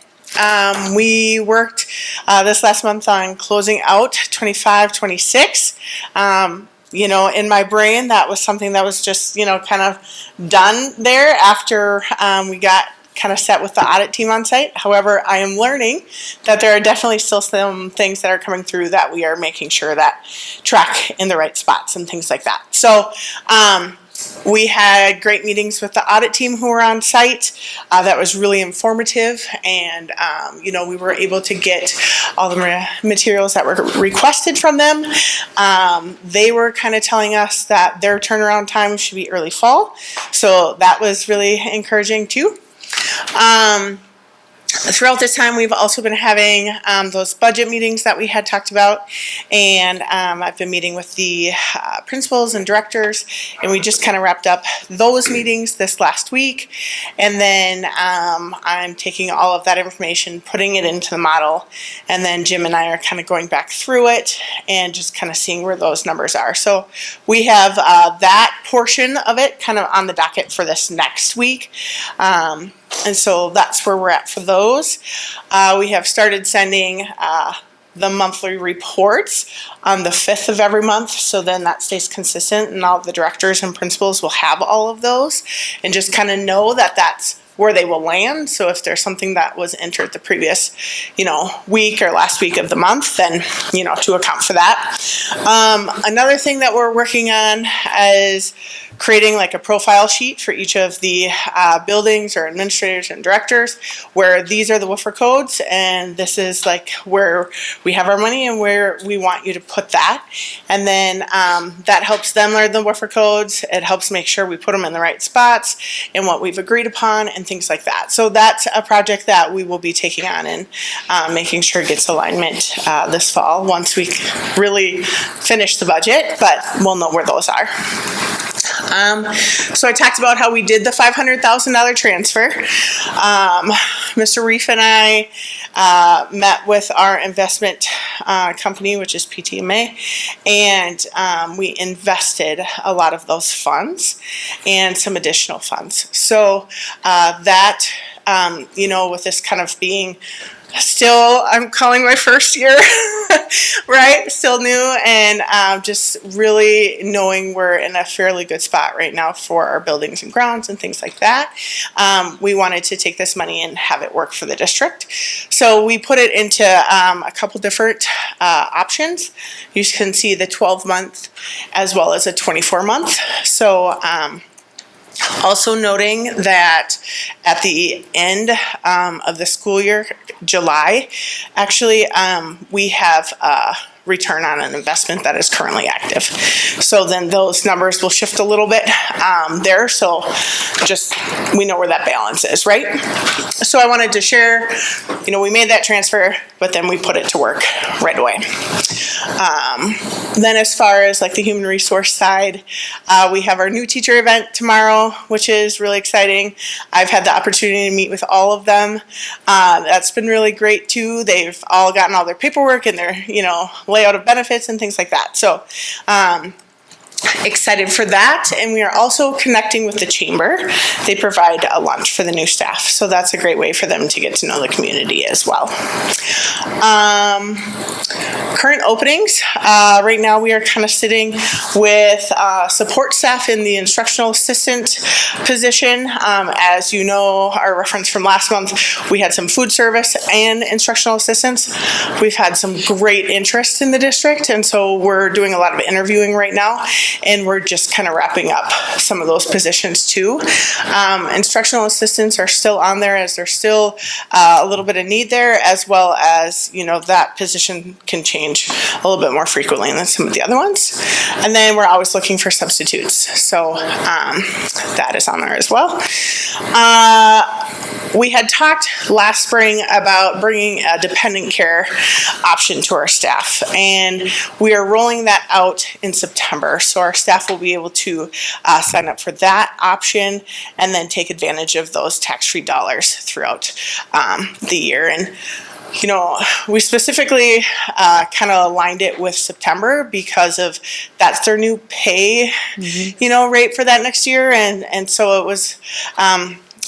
We worked this last month on closing out 25, 26. You know, in my brain, that was something that was just, you know, kind of done there after we got kind of set with the audit team on site. However, I am learning that there are definitely still some things that are coming through that we are making sure that track in the right spots and things like that. So, we had great meetings with the audit team who were on site. That was really informative, and you know, we were able to get all the materials that were requested from them. They were kind of telling us that their turnaround time should be early fall, so that was really encouraging too. Throughout this time, we've also been having those budget meetings that we had talked about, and I've been meeting with the principals and directors, and we just kind of wrapped up those meetings this last week. And then I'm taking all of that information, putting it into the model, and then Jim and I are kind of going back through it and just kind of seeing where those numbers are. So we have that portion of it kind of on the docket for this next week. And so that's where we're at for those. We have started sending the monthly reports on the 5th of every month, so then that stays consistent, and all the directors and principals will have all of those and just kind of know that that's where they will land. So if there's something that was entered the previous, you know, week or last week of the month, then, you know, to account for that. Another thing that we're working on is creating like a profile sheet for each of the buildings or administrators and directors, where these are the WIFR codes, and this is like where we have our money and where we want you to put that. And then that helps them learn the WIFR codes. It helps make sure we put them in the right spots and what we've agreed upon and things like that. So that's a project that we will be taking on and making sure it gets alignment this fall once we really finish the budget, but we'll know where those are. So I talked about how we did the $500,000 transfer. Mr. Reef and I met with our investment company, which is PTMA, and we invested a lot of those funds and some additional funds. So that, you know, with this kind of being still, I'm calling my first year, right? Still new, and just really knowing we're in a fairly good spot right now for our buildings and grounds and things like that. We wanted to take this money and have it work for the district. So we put it into a couple different options. You can see the 12-month as well as a 24-month. So also noting that at the end of the school year, July, actually, we have a return on an investment that is currently active. So then those numbers will shift a little bit there. So just, we know where that balance is, right? So I wanted to share, you know, we made that transfer, but then we put it to work right away. Then as far as like the human resource side, we have our new teacher event tomorrow, which is really exciting. I've had the opportunity to meet with all of them. That's been really great too. They've all gotten all their paperwork and their, you know, layout of benefits and things like that. So excited for that. And we are also connecting with the chamber. They provide a lunch for the new staff. So that's a great way for them to get to know the community as well. Current openings, right now we are kind of sitting with support staff in the instructional assistant position. As you know, our reference from last month, we had some food service and instructional assistants. We've had some great interest in the district, and so we're doing a lot of interviewing right now, and we're just kind of wrapping up some of those positions too. Instructional assistants are still on there, as there's still a little bit of need there, as well as, you know, that position can change a little bit more frequently than some of the other ones. And then we're always looking for substitutes, so that is on there as well. We had talked last spring about bringing a dependent care option to our staff, and we are rolling that out in September. So our staff will be able to sign up for that option and then take advantage of those tax-free dollars throughout the year. And you know, we specifically kind of aligned it with September because of that's their new pay, you know, rate for that next year, and so it was.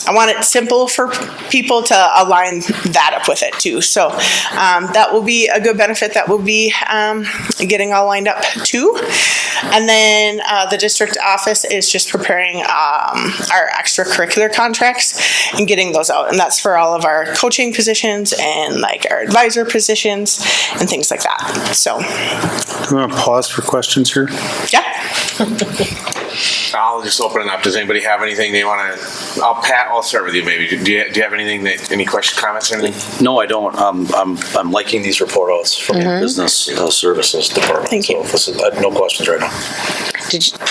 I want it simple for people to align that up with it too. So that will be a good benefit that will be getting all lined up too. And then the district office is just preparing our extracurricular contracts and getting those out. And that's for all of our coaching positions and like our advisor positions and things like that. So. Do you want to pause for questions here? Yeah. I'll just open it up. Does anybody have anything they want to? I'll start with you. Maybe do you have anything any questions, comments, or anything? No, I don't. I'm liking these report outs from the business services department. Thank you. So I have no questions right now.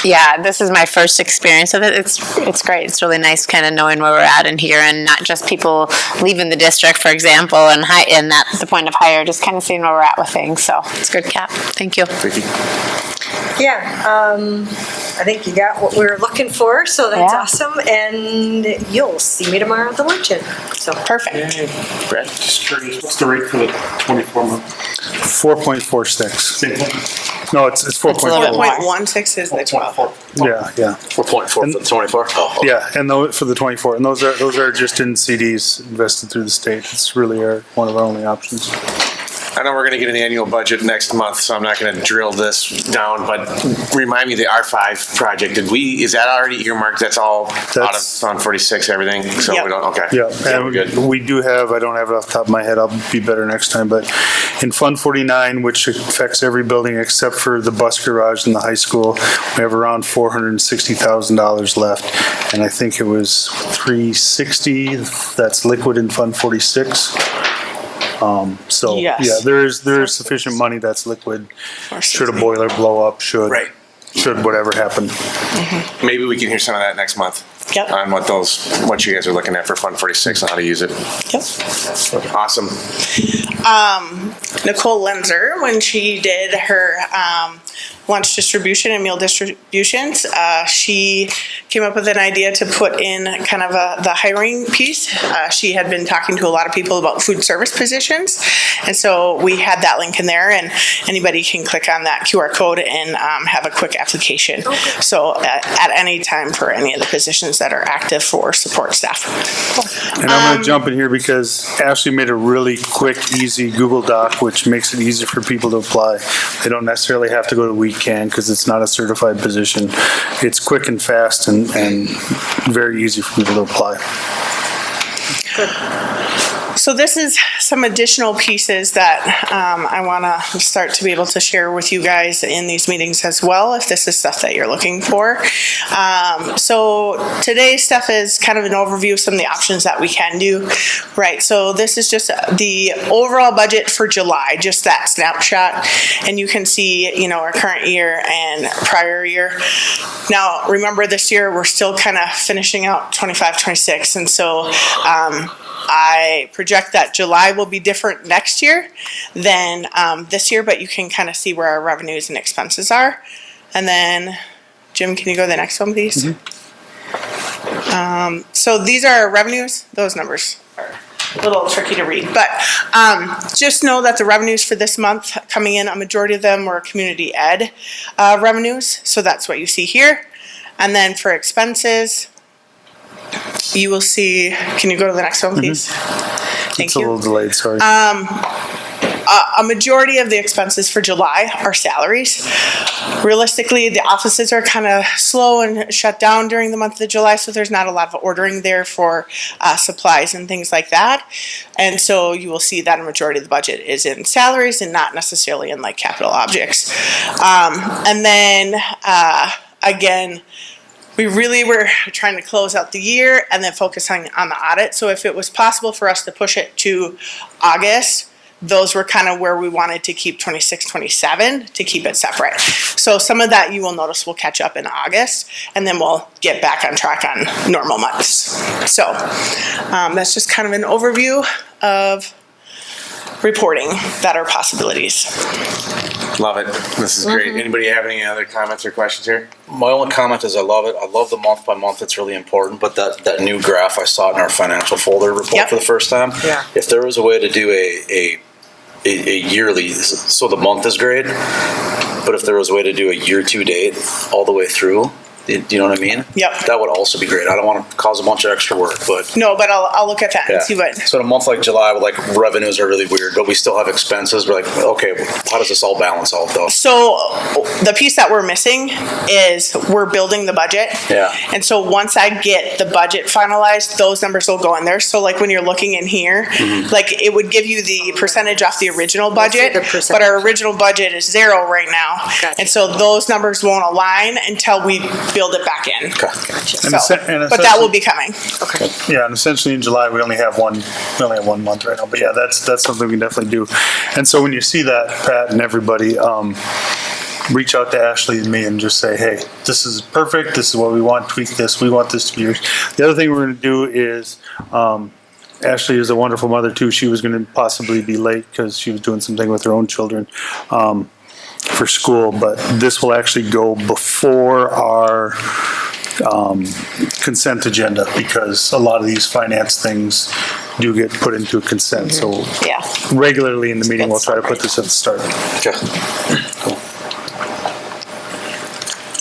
Yeah, this is my first experience of it. It's great. It's really nice kind of knowing where we're at in here, and not just people leaving the district, for example, and that's the point of hire, just kind of seeing where we're at with things. So it's good, Cap. Thank you. Yeah, I think you got what we were looking for, so that's awesome. And you'll see me tomorrow at the luncheon. So perfect. Brett, Just curious, what's the rate for the 24 month? 4.46. Same thing? No, it's 4.4. 4.16 is the 12. Yeah. 4.4 for the 24. Oh, okay. Yeah, and for the 24, and those are just in CDs invested through the state. It's really one of our only options. I know we're going to get an annual budget next month, so I'm not going to drill this down, but remind me the R5 project. Is that already earmarked? That's all out of Fund 46, everything? So we don't, okay. Yeah, and we're good. we do have, I don't have it off the top of my head, I'll be better next time, but in Fund 49, which affects every building except for the bus garage in the high school, we have around $460,000 left, and I think it was $360 that's liquid in Fund 46. So Yes. yeah, there is sufficient money that's liquid. Should a boiler blow up, should whatever happen. Maybe we can hear some of that next month. Yep. On what you guys are looking at for Fund 46 and how to use it. Yep. Awesome. Nicole Lenzer, when she did her lunch distribution and meal distributions, she came up with an idea to put in kind of the hiring piece. She had been talking to a lot of people about food service positions, and so we had that link in there, and anybody can click on that QR code and have a quick application. So at any time for any of the positions that are active for support staff. And I'm going to jump in here because Ashley made a really quick, easy Google Doc, which makes it easy for people to apply. They don't necessarily have to go to WeCan because it's not a certified position. It's quick and fast and very easy for people to apply. So this is some additional pieces that I want to start to be able to share with you guys in these meetings as well, if this is stuff that you're looking for. So today's stuff is kind of an overview of some of the options that we can do, right? So this is just the overall budget for July, just that snapshot, and you can see, you know, our current year and prior year. Now, remember this year, we're still kind of finishing out 25, 26, and so I project that July will be different next year than this year, but you can kind of see where our revenues and expenses are. And then, Jim, can you go to the next one, please? So these are our revenues, those numbers. a little tricky to read. But just know that the revenues for this month coming in, a majority of them were community ed revenues. So that's what you see here. And then for expenses, you will see, can you go to the next one, please? Thank It's a you. little delayed, sorry. A majority of the expenses for July are salaries. Realistically, the offices are kind of slow and shut down during the month of July, so there's not a lot of ordering there for supplies and things like that. And so you will see that a majority of the budget is in salaries and not necessarily in like capital objects. And then again, we really were trying to close out the year and then focusing on the audit. So if it was possible for us to push it to August, those were kind of where we wanted to keep 26, 27 to keep it separate. So some of that you will notice will catch up in August, and then we'll get back on track on normal months. So that's just kind of an overview of reporting that are possibilities. Love it. This is great. Anybody have any other comments or questions here? My only comment is I love it. I love the month by month. It's really important. But that new graph, I saw it in our financial folder report for the first time. Yeah. If there was a way to do a yearly, so the month is great, but if there was a way to do a year to date all the way through, do you know what I mean? Yep. That would also be great. I don't want to cause a bunch of extra work, but No, but I'll look at that and see what. So in a month like July, with like revenues are really weird, but we still have expenses. We're like, okay, how does this all balance out though? So the piece that we're missing is we're building the budget. Yeah. And so once I get the budget finalized, those numbers will go in there. So like when you're looking in here, like it would give you the percentage off the original budget, but our original budget is 0 right now. Gotcha. And so those numbers won't align until we build it back in. Okay. And So, and but that will be coming. Yeah, and essentially in July, we only have one month right now, but yeah, that's something we can definitely do. And so when you see that, Pat and everybody, reach out to Ashley and me and just say, hey, this is perfect, this is what we want, tweak this, we want this to be yours. The other thing we're gonna do is, Ashley is a wonderful mother too. She was gonna possibly be late because she was doing something with her own children, for school, but this will actually go before our consent agenda because a lot of these finance things do get put into a consent. So Yeah. regularly in the meeting, we'll try to put this at the start. Okay.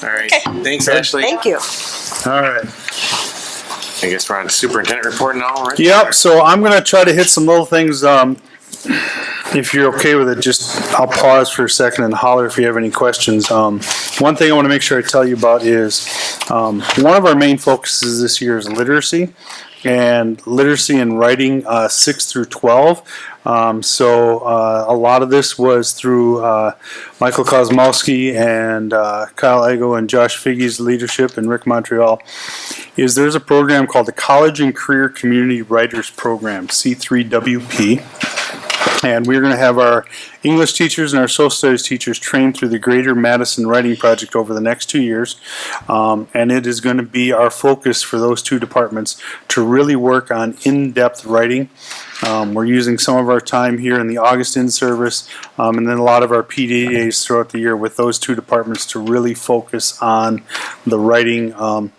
All right. Thanks, Ashley. Thank you. All right. I guess we're on superintendent report now, right? Yep. So I'm going to try to hit some little things. If you're okay with it, just I'll pause for a second and holler if you have any questions. One thing I want to make sure I tell you about is one of our main focuses this year is literacy. And literacy and writing 6 through 12. So a lot of this was through Michael Kozmowski and Kyle Ego and Josh Figge's leadership and Rick Montreal. There's a program called the College and Career Community Writers Program, C3WP. And we're going to have our English teachers and our social studies teachers trained through the Greater Madison Writing Project over the next 2 years. And it is going to be our focus for those two departments to really work on in-depth writing. We're using some of our time here in the August in-service and then a lot of our PD days throughout the year with those two departments to really focus on the writing of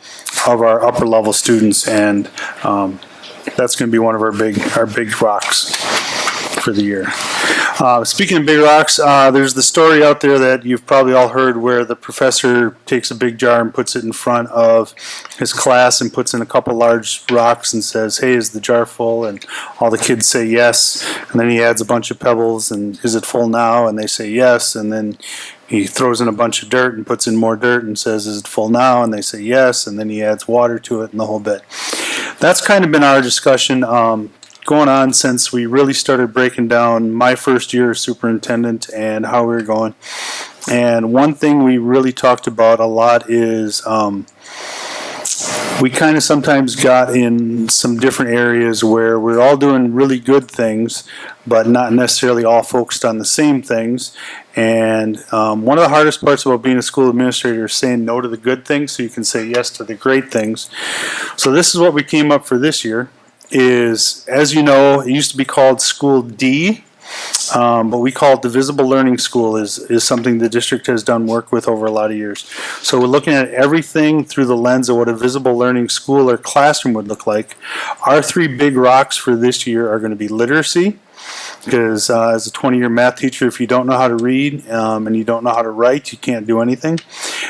our upper level students. And that's going to be one of our big rocks for the year. Speaking of big rocks, there's the story out there that you've probably all heard where the professor takes a big jar and puts it in front of his class and puts in a couple large rocks and says, hey, is the jar full? And all the kids say yes. And then he adds a bunch of pebbles and is it full now? And they say yes. And then he throws in a bunch of dirt and puts in more dirt and says, is it full now? And they say yes. And then he adds water to it and the whole bit. That's kind of been our discussion going on since we really started breaking down my first year as superintendent and how we were going. And one thing we really talked about a lot is we kind of sometimes got in some different areas where we're all doing really good things, but not necessarily all focused on the same things. And one of the hardest parts about being a school administrator is saying no to the good things so you can say yes to the great things. So this is what we came up for this year. Is, as you know, it used to be called School D. but we call it the Visible Learning School is something the district has done work with over a lot of years. So we're looking at everything through the lens of what a visible learning school or classroom would look like. Our three big rocks for this year are going to be literacy, because as a 20-year math teacher, if you don't know how to read and you don't know how to write, you can't do anything.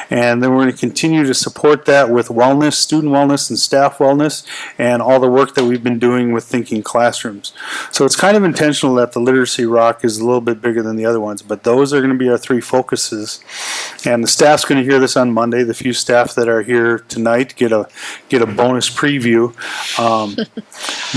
And then we're going to continue to support that with wellness, student wellness and staff wellness, and all the work that we've been doing with thinking classrooms. So it's kind of intentional that the literacy rock is a little bit bigger than the other ones, but those are going to be our three focuses. And the staff's going to hear this on Monday. The few staff that are here tonight get a bonus preview.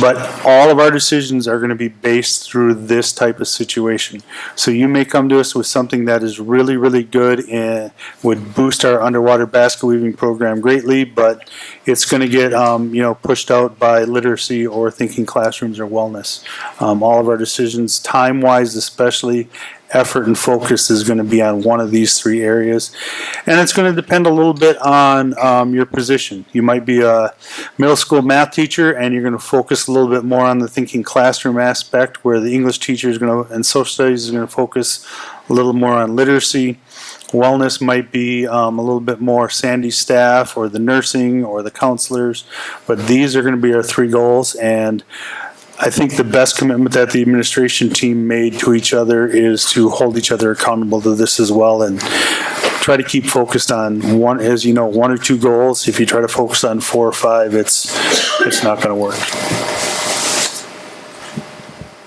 But all of our decisions are going to be based through this type of situation. So you may come to us with something that is really, really good and would boost our underwater basket weaving program greatly, but it's going to get pushed out by literacy or thinking classrooms or wellness. All of our decisions, time-wise especially, effort and focus is going to be on one of these three areas. And it's going to depend a little bit on your position. You might be a middle school math teacher and you're going to focus a little bit more on the thinking classroom aspect, where the English teacher is going to, and social studies is going to focus a little more on literacy. Wellness might be a little bit more Sandy's staff or the nursing or the counselors, but these are going to be our three goals. And I think the best commitment that the administration team made to each other is to hold each other accountable to this as well, and try to keep focused on one or two goals. If you try to focus on 4 or 5, it's not going to work.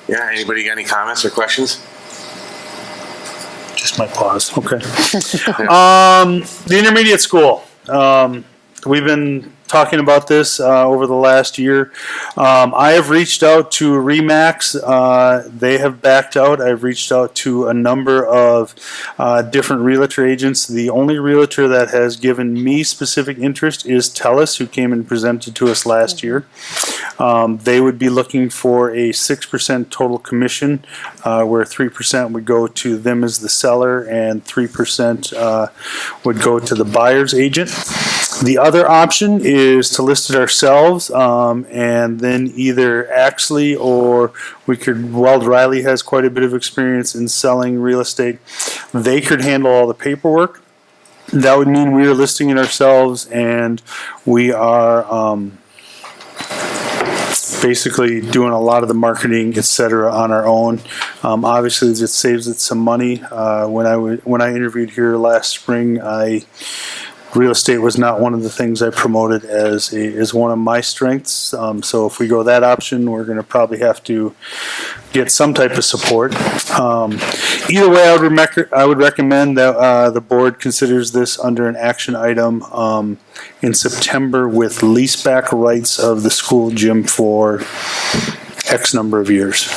Yeah, anybody got any comments or questions? Just my pause. Okay. The intermediate school. We've been talking about this over the last year. I have reached out to RE/MAX. They have backed out. I've reached out to a number of different realtor agents. The only realtor that has given me specific interest is TELUS, who came and presented to us last year. They would be looking for a 6% total commission, where 3% would go to them as the seller and 3% would go to the buyer's agent. The other option is to list it ourselves, and then either Axley or Weld Riley has quite a bit of experience in selling real estate. They could handle all the paperwork. That would mean we are listing it ourselves, and we are basically doing a lot of the marketing, etc., on our own. Obviously, it saves it some money. When I interviewed here last spring, real estate was not one of the things I promoted as one of my strengths. So if we go that option, we're going to probably have to get some type of support. Either way, I would recommend that the board considers this under an action item in September, with leaseback rights of the school gym for X number of years.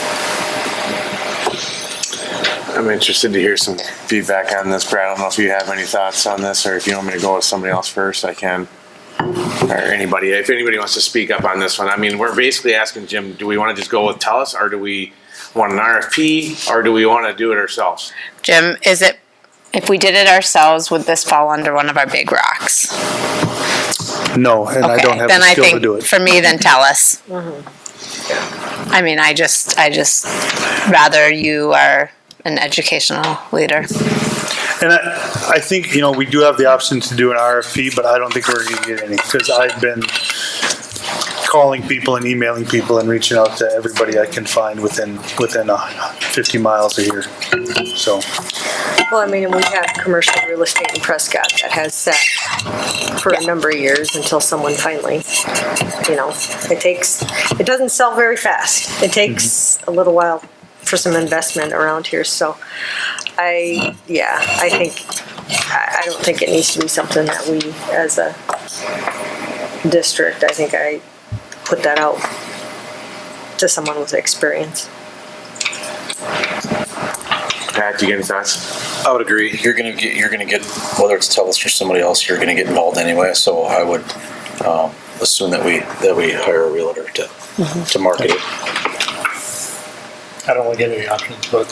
I'm interested to hear some feedback on this, Brad. I don't know if you have any thoughts on this, or if you want me to go with somebody else first, I can. Or anybody, if anybody wants to speak up on this one. I mean, we're basically asking Jim, do we want to just go with TELUS, or do we want an RFP, or do we want to do it ourselves? Jim, if we did it ourselves, would this fall under one of our big rocks? No, and I don't have the skill to do it. For me, then TELUS. I mean, I just rather you are an educational leader. And I think, we do have the option to do an RFP, but I don't think we're going to get any, because I've been calling people and emailing people and reaching out to everybody I can find within 50 miles of here. So. Well, I mean, and we have commercial real estate in Prescott that has sat for a number of years until someone finally, it doesn't sell very fast. It takes a little while for some investment around here. So I don't think it needs to be something that we, as a district, I think I put that out to someone with experience. Pat, do you get any thoughts? I would agree. You're gonna get whether it's TELUS or somebody else, you're gonna get involved anyway. So I would assume that we hire a realtor to market it. I don't want to get any options, but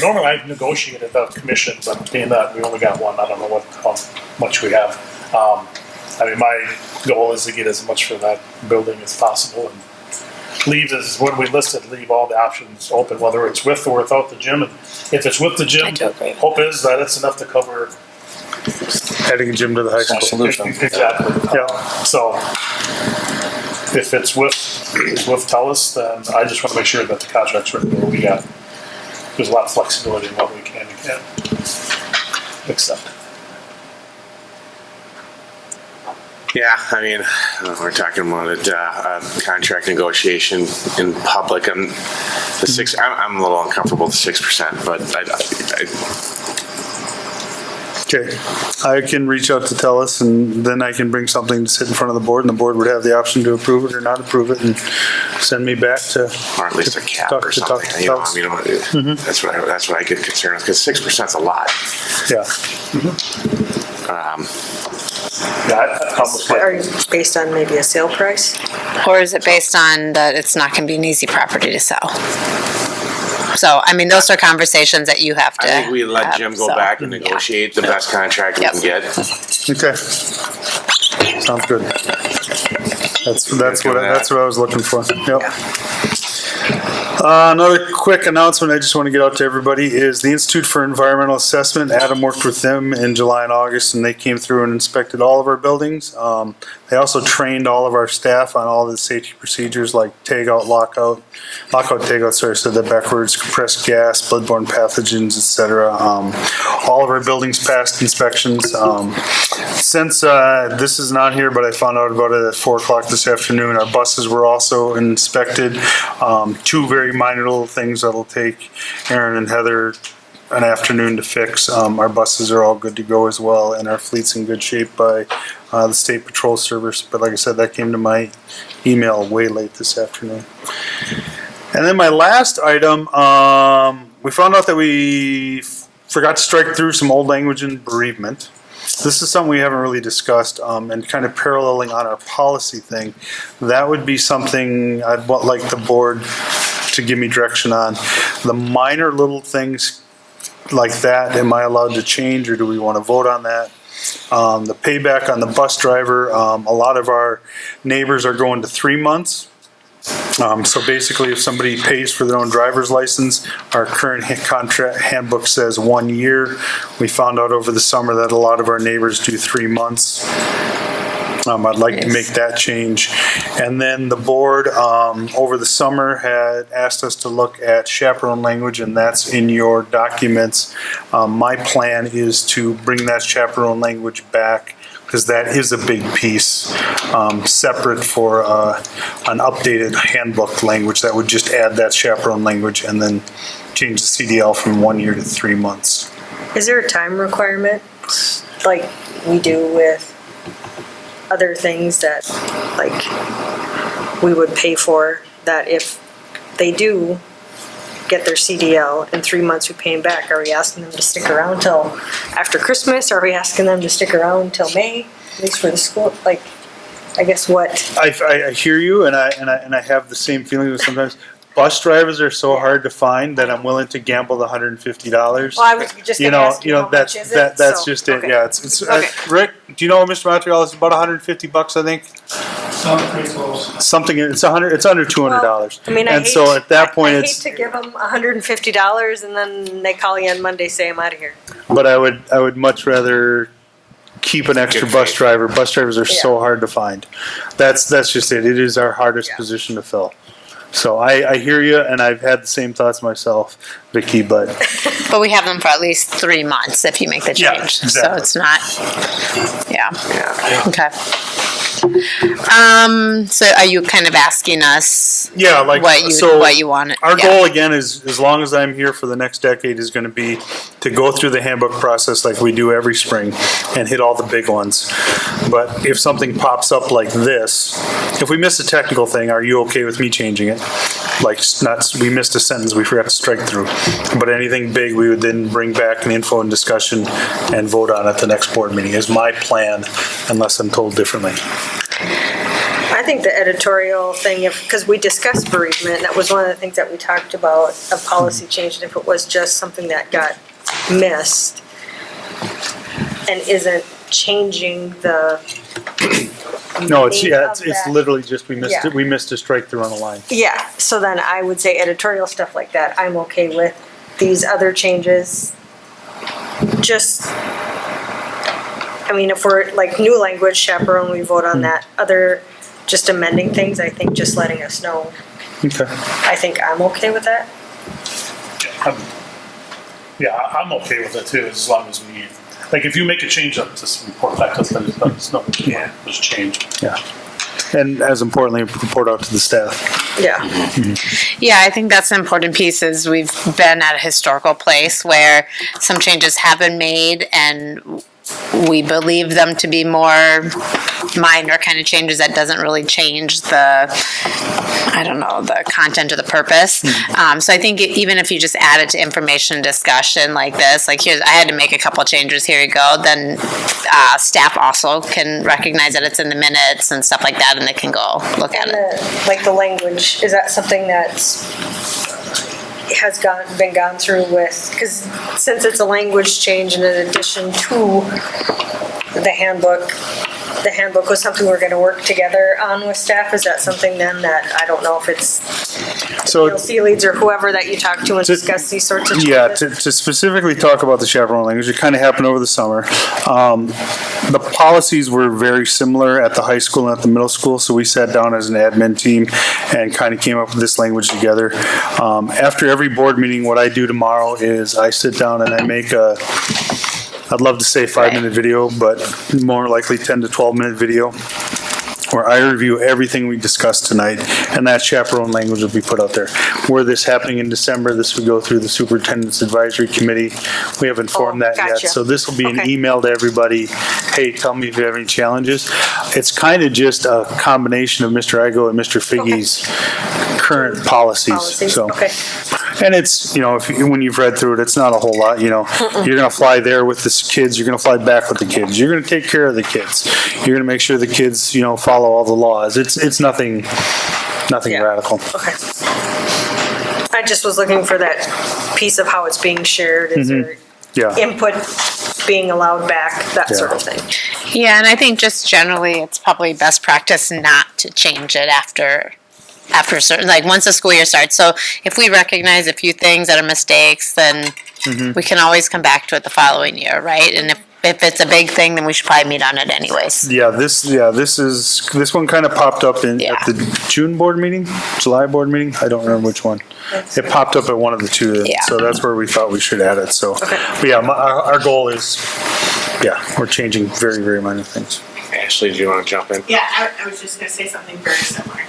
normally I negotiate the commission, but being that we only got one, I don't know how much we have. I mean, my goal is to get as much for that building as possible, and leave is, when we listed, leave all the options open, whether it's with or without the gym. And if it's with the gym, hope is that it's enough to cover Adding a gym to the high school. solution. Exactly. Yeah. So if it's with TELUS, then I just want to make sure that the contract's written where we got, there's a lot of flexibility in what we can and can't accept. Yeah, I mean, we're talking about a contract negotiation in public, and the six. I'm a little uncomfortable with the 6%, but Okay, I can reach out to TELUS, and then I can bring something to sit in front of the board, and the board would have the option to approve it or not approve it, and send me back to. or at least a cap or something. You know, I mean, that's what I get concerned with, because 6%'s a lot. Yeah. Are you based on maybe a sale price? Or is it based on that it's not gonna be an easy property to sell? So, I mean, those are conversations that you have to I think we let have, Jim go so, back and negotiate the best contract we Yep. can get. Okay. Sounds good. That's what I was looking for. Yep. Another quick announcement I just want to get out to everybody is the Institute for Environmental Assessment. Adam worked with them in July and August, and they came through and inspected all of our buildings. They also trained all of our staff on all the safety procedures like tagout, lockout, tagout, sorry, I said that backwards, compressed gas, bloodborne pathogens, etc. All of our buildings passed inspections. Since this is not here, but I found out about it at 4 o'clock this afternoon, our buses were also inspected. Two very minor little things that'll take Aaron and Heather an afternoon to fix. Our buses are all good to go as well, and our fleet's in good shape by the State Patrol Service. But like I said, that came to my email way late this afternoon. And then my last item, we found out that we forgot to strike through some old language in bereavement. This is something we haven't really discussed, and kind of paralleling on our policy thing. That would be something I'd like the board to give me direction on. The minor little things like that, am I allowed to change, or do we want to vote on that? The payback on the bus driver, a lot of our neighbors are going to 3 months. So basically, if somebody pays for their own driver's license, our current contract handbook says 1 year. We found out over the summer that a lot of our neighbors do 3 months. I'd like to make that change. And then the board, over the summer, had asked us to look at chaperone language, and that's in your documents. My plan is to bring that chaperone language back, because that is a big piece, separate for an updated handbook language that would just add that chaperone language and then change the CDL from 1 year to 3 months. Is there a time requirement, like we do with other things that, like, we would pay for, that if they do get their CDL in 3 months, we pay them back? Are we asking them to stick around till after Christmas? Are we asking them to stick around till May, at least for the school? Like, I guess what? I hear you, and I have the same feeling with sometimes. Bus drivers are so hard to find that I'm willing to gamble the $150. Well, I was just going to ask you how much is it? That's So, just it. okay. Yeah, it's Okay. Rick, do you know, Mr. Montreal, it's about $150, I think. Sounds pretty close. Something. It's under $200. I mean, and so at that point, I it's. hate to give them $150 and then they call you on Monday, say I'm out of here. But I would much rather keep an extra bus driver. Bus drivers are so hard to find. That's just it. It is our hardest position to fill. So I hear you, and I've had the same thoughts myself, Vicky, but. But we have them for at least 3 months if you make the change. Yeah, exactly. So it's not, okay. So are you kind of asking us? Yeah, like what you want? Our goal again is, as long as I'm here for the next decade, is going to be to go through the handbook process like we do every spring and hit all the big ones. But if something pops up like this, if we miss a technical thing, are you okay with me changing it? Like, we missed a sentence we forgot to strike through. But anything big, we would then bring back an info and discussion and vote on at the next board meeting, is my plan, unless I'm told differently. I think the editorial thing, because we discussed bereavement, that was one of the things that we talked about, a policy change, and if it was just something that got missed and isn't changing the No, it's, meaning yeah, of it's that. literally just, we missed Yeah. it, we missed a strike through on the line. Yeah, so then I would say editorial stuff like that, I'm okay with. These other changes, just, I mean, if we're like new language chaperone, we vote on that. Other, just amending things, I think just letting us know. Okay. I think I'm okay with that. Yeah, I'm okay with it too, as long as we, like, if you make a change up, just report back to us, then it's no, yeah, there's change. Yeah. And as importantly, report out to the staff. Yeah. Yeah, I think that's an important piece is we've been at a historical place where some changes have been made and we believe them to be more minor kind of changes that doesn't really change the, I don't know, the content or the purpose. So I think even if you just add it to information discussion like this, like here's, I had to make a couple changes, here you go, then staff also can recognize that it's in the minutes and stuff like that and they can go look at it. Like the language, is that something that's has been gone through with, because since it's a language change and in addition to the handbook was something we're gonna work together on with staff, is that something then that, I don't know if it's So, PLC leads or whoever that you talk to and discuss these sorts of changes? yeah, to specifically talk about the chaperone language, it kind of happened over the summer. The policies were very similar at the high school and at the middle school, so we sat down as an admin team and kind of came up with this language together. After every board meeting, what I do tomorrow is I sit down and I make I'd love to say 5-minute video, but more likely 10 to 12-minute video, where I review everything we discussed tonight, and that chaperone language will be put out there. Were this happening in December, this would go through the superintendent's advisory committee. We haven't formed that yet, gotcha. so this will be an Okay. email to everybody. Hey, tell me if you have any challenges. It's kind of just a combination of Mr. Igo and Mr. Figgy's current policies. So, Okay. and it's, when you've read through it, it's not a whole lot, You're gonna fly there with the kids, you're gonna fly back with the kids, you're gonna take care of the kids. You're gonna make sure the kids, follow all the laws. It's nothing Yeah. radical. Okay. I just was looking for that piece of how it's being shared, is there Yeah. input being allowed back, that Yeah. sort of thing. Yeah, and I think just generally it's probably best practice not to change it after certain, like once the school year starts. So if we recognize a few things that are mistakes, then we can always come back to it the following year, right? And if it's a big thing, then we should probably meet on it anyways. Yeah, this one kind of popped up at the June board meeting, July board meeting. I don't remember which one. It popped up at one of the two, Yeah. so that's where we thought we should add it. So, but yeah, our goal is, we're changing very, very minor things. Ashley, do you want to jump in? Yeah, I was just gonna say something very similar.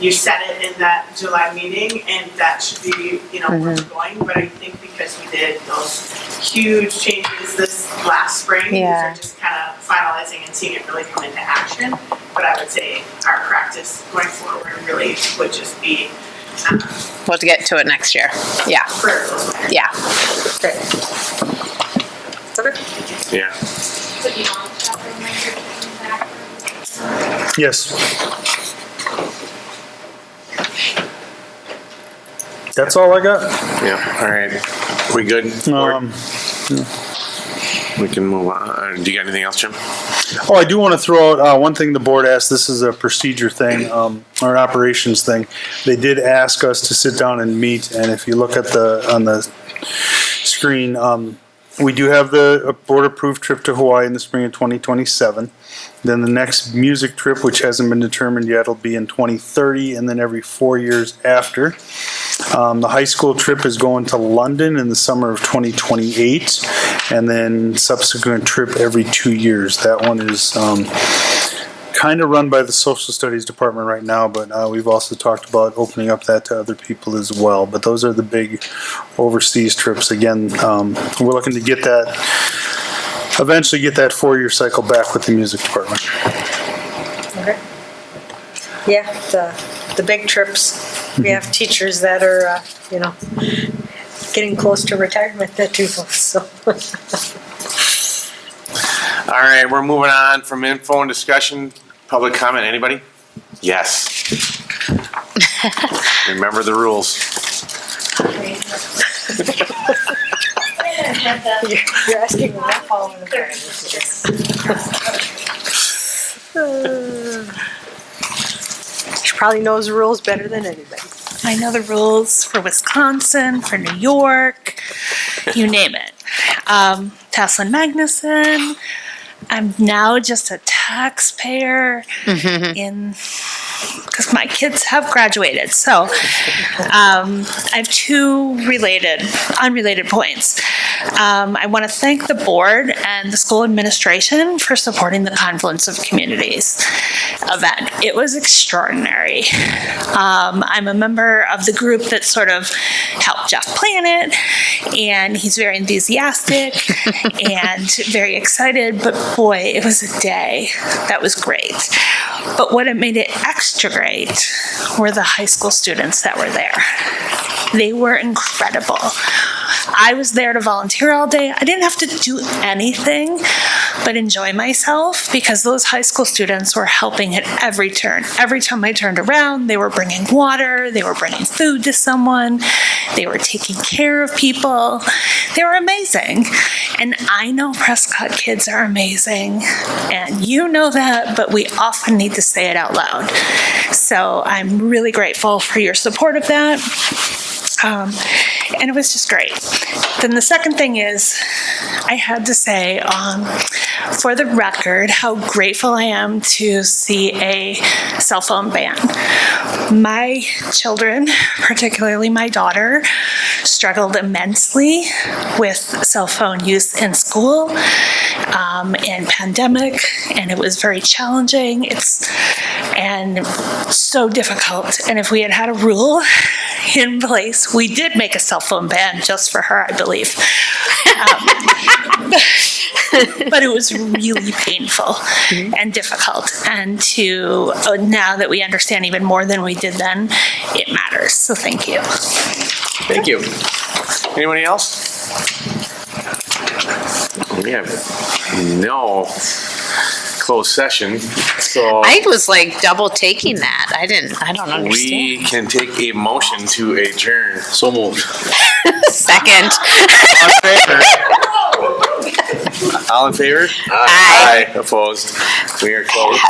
You said it in that July meeting, and that should be, where we're going, but I think because we did those huge changes this last spring, these Yeah. are just kind of finalizing and seeing it really come into action. But I would say our practice going forward really would just be, We'll get to it next year. Yeah, for those minor. yeah. Okay. Okay. Yeah. So you want to have a microphone back? Yes. That's all I got. Yeah, all right. We good? We can move on. Do you got anything else, Jim? Oh, I do want to throw out one thing the board asked. This is a procedure thing, or an operations thing. They did ask us to sit down and meet, and if you look at on the screen, we do have the board-approved trip to Hawaii in the spring of 2027. Then the next music trip, which hasn't been determined yet, will be in 2030, and then every 4 years after. The high school trip is going to London in the summer of 2028, and then subsequent trip every 2 years. That one is kind of run by the social studies department right now, but we've also talked about opening up that to other people as well. But those are the big overseas trips. Again, we're looking to get that, eventually get that 4-year cycle back with the music department. Okay. Yeah, the big trips. We have teachers that are, getting close to retirement that do those, so. All right, we're moving on from info and discussion. Public comment, anybody? Yes. Remember the rules. You're asking me not following the She probably knows the rules better than anybody. I know the rules for Wisconsin, for New York, you name it. Taslin Magnuson. I'm now just a taxpayer because my kids have graduated. So I have two unrelated points. I want to thank the board and the school administration for supporting the Confluence of Communities event. It was extraordinary. I'm a member of the group that sort of helped Jeff plan it, and he's very enthusiastic and very excited, but boy, it was a day that was great. But what made it extra great were the high school students that were there. They were incredible. I was there to volunteer all day. I didn't have to do anything but enjoy myself because those high school students were helping at every turn. Every time I turned around, they were bringing water, they were bringing food to someone, they were taking care of people. They were amazing. And I know Prescott kids are amazing, and you know that, but we often need to say it out loud. So I'm really grateful for your support of that. And it was just great. Then the second thing is, I had to say, for the record, how grateful I am to see a cell phone ban. My children, particularly my daughter, struggled immensely with cell phone use in school and pandemic, and it was very challenging. And so difficult. And if we had had a rule in place, we did make a cell phone ban just for her, I believe. But it was really painful and difficult. And now that we understand even more than we did then, it matters. So thank you. Thank you. Anybody else? We have no closed session, so I was like double taking that. I don't understand. we can take a motion to adjourn. So moved. Second. All in favor? Aye. Opposed? We are closed.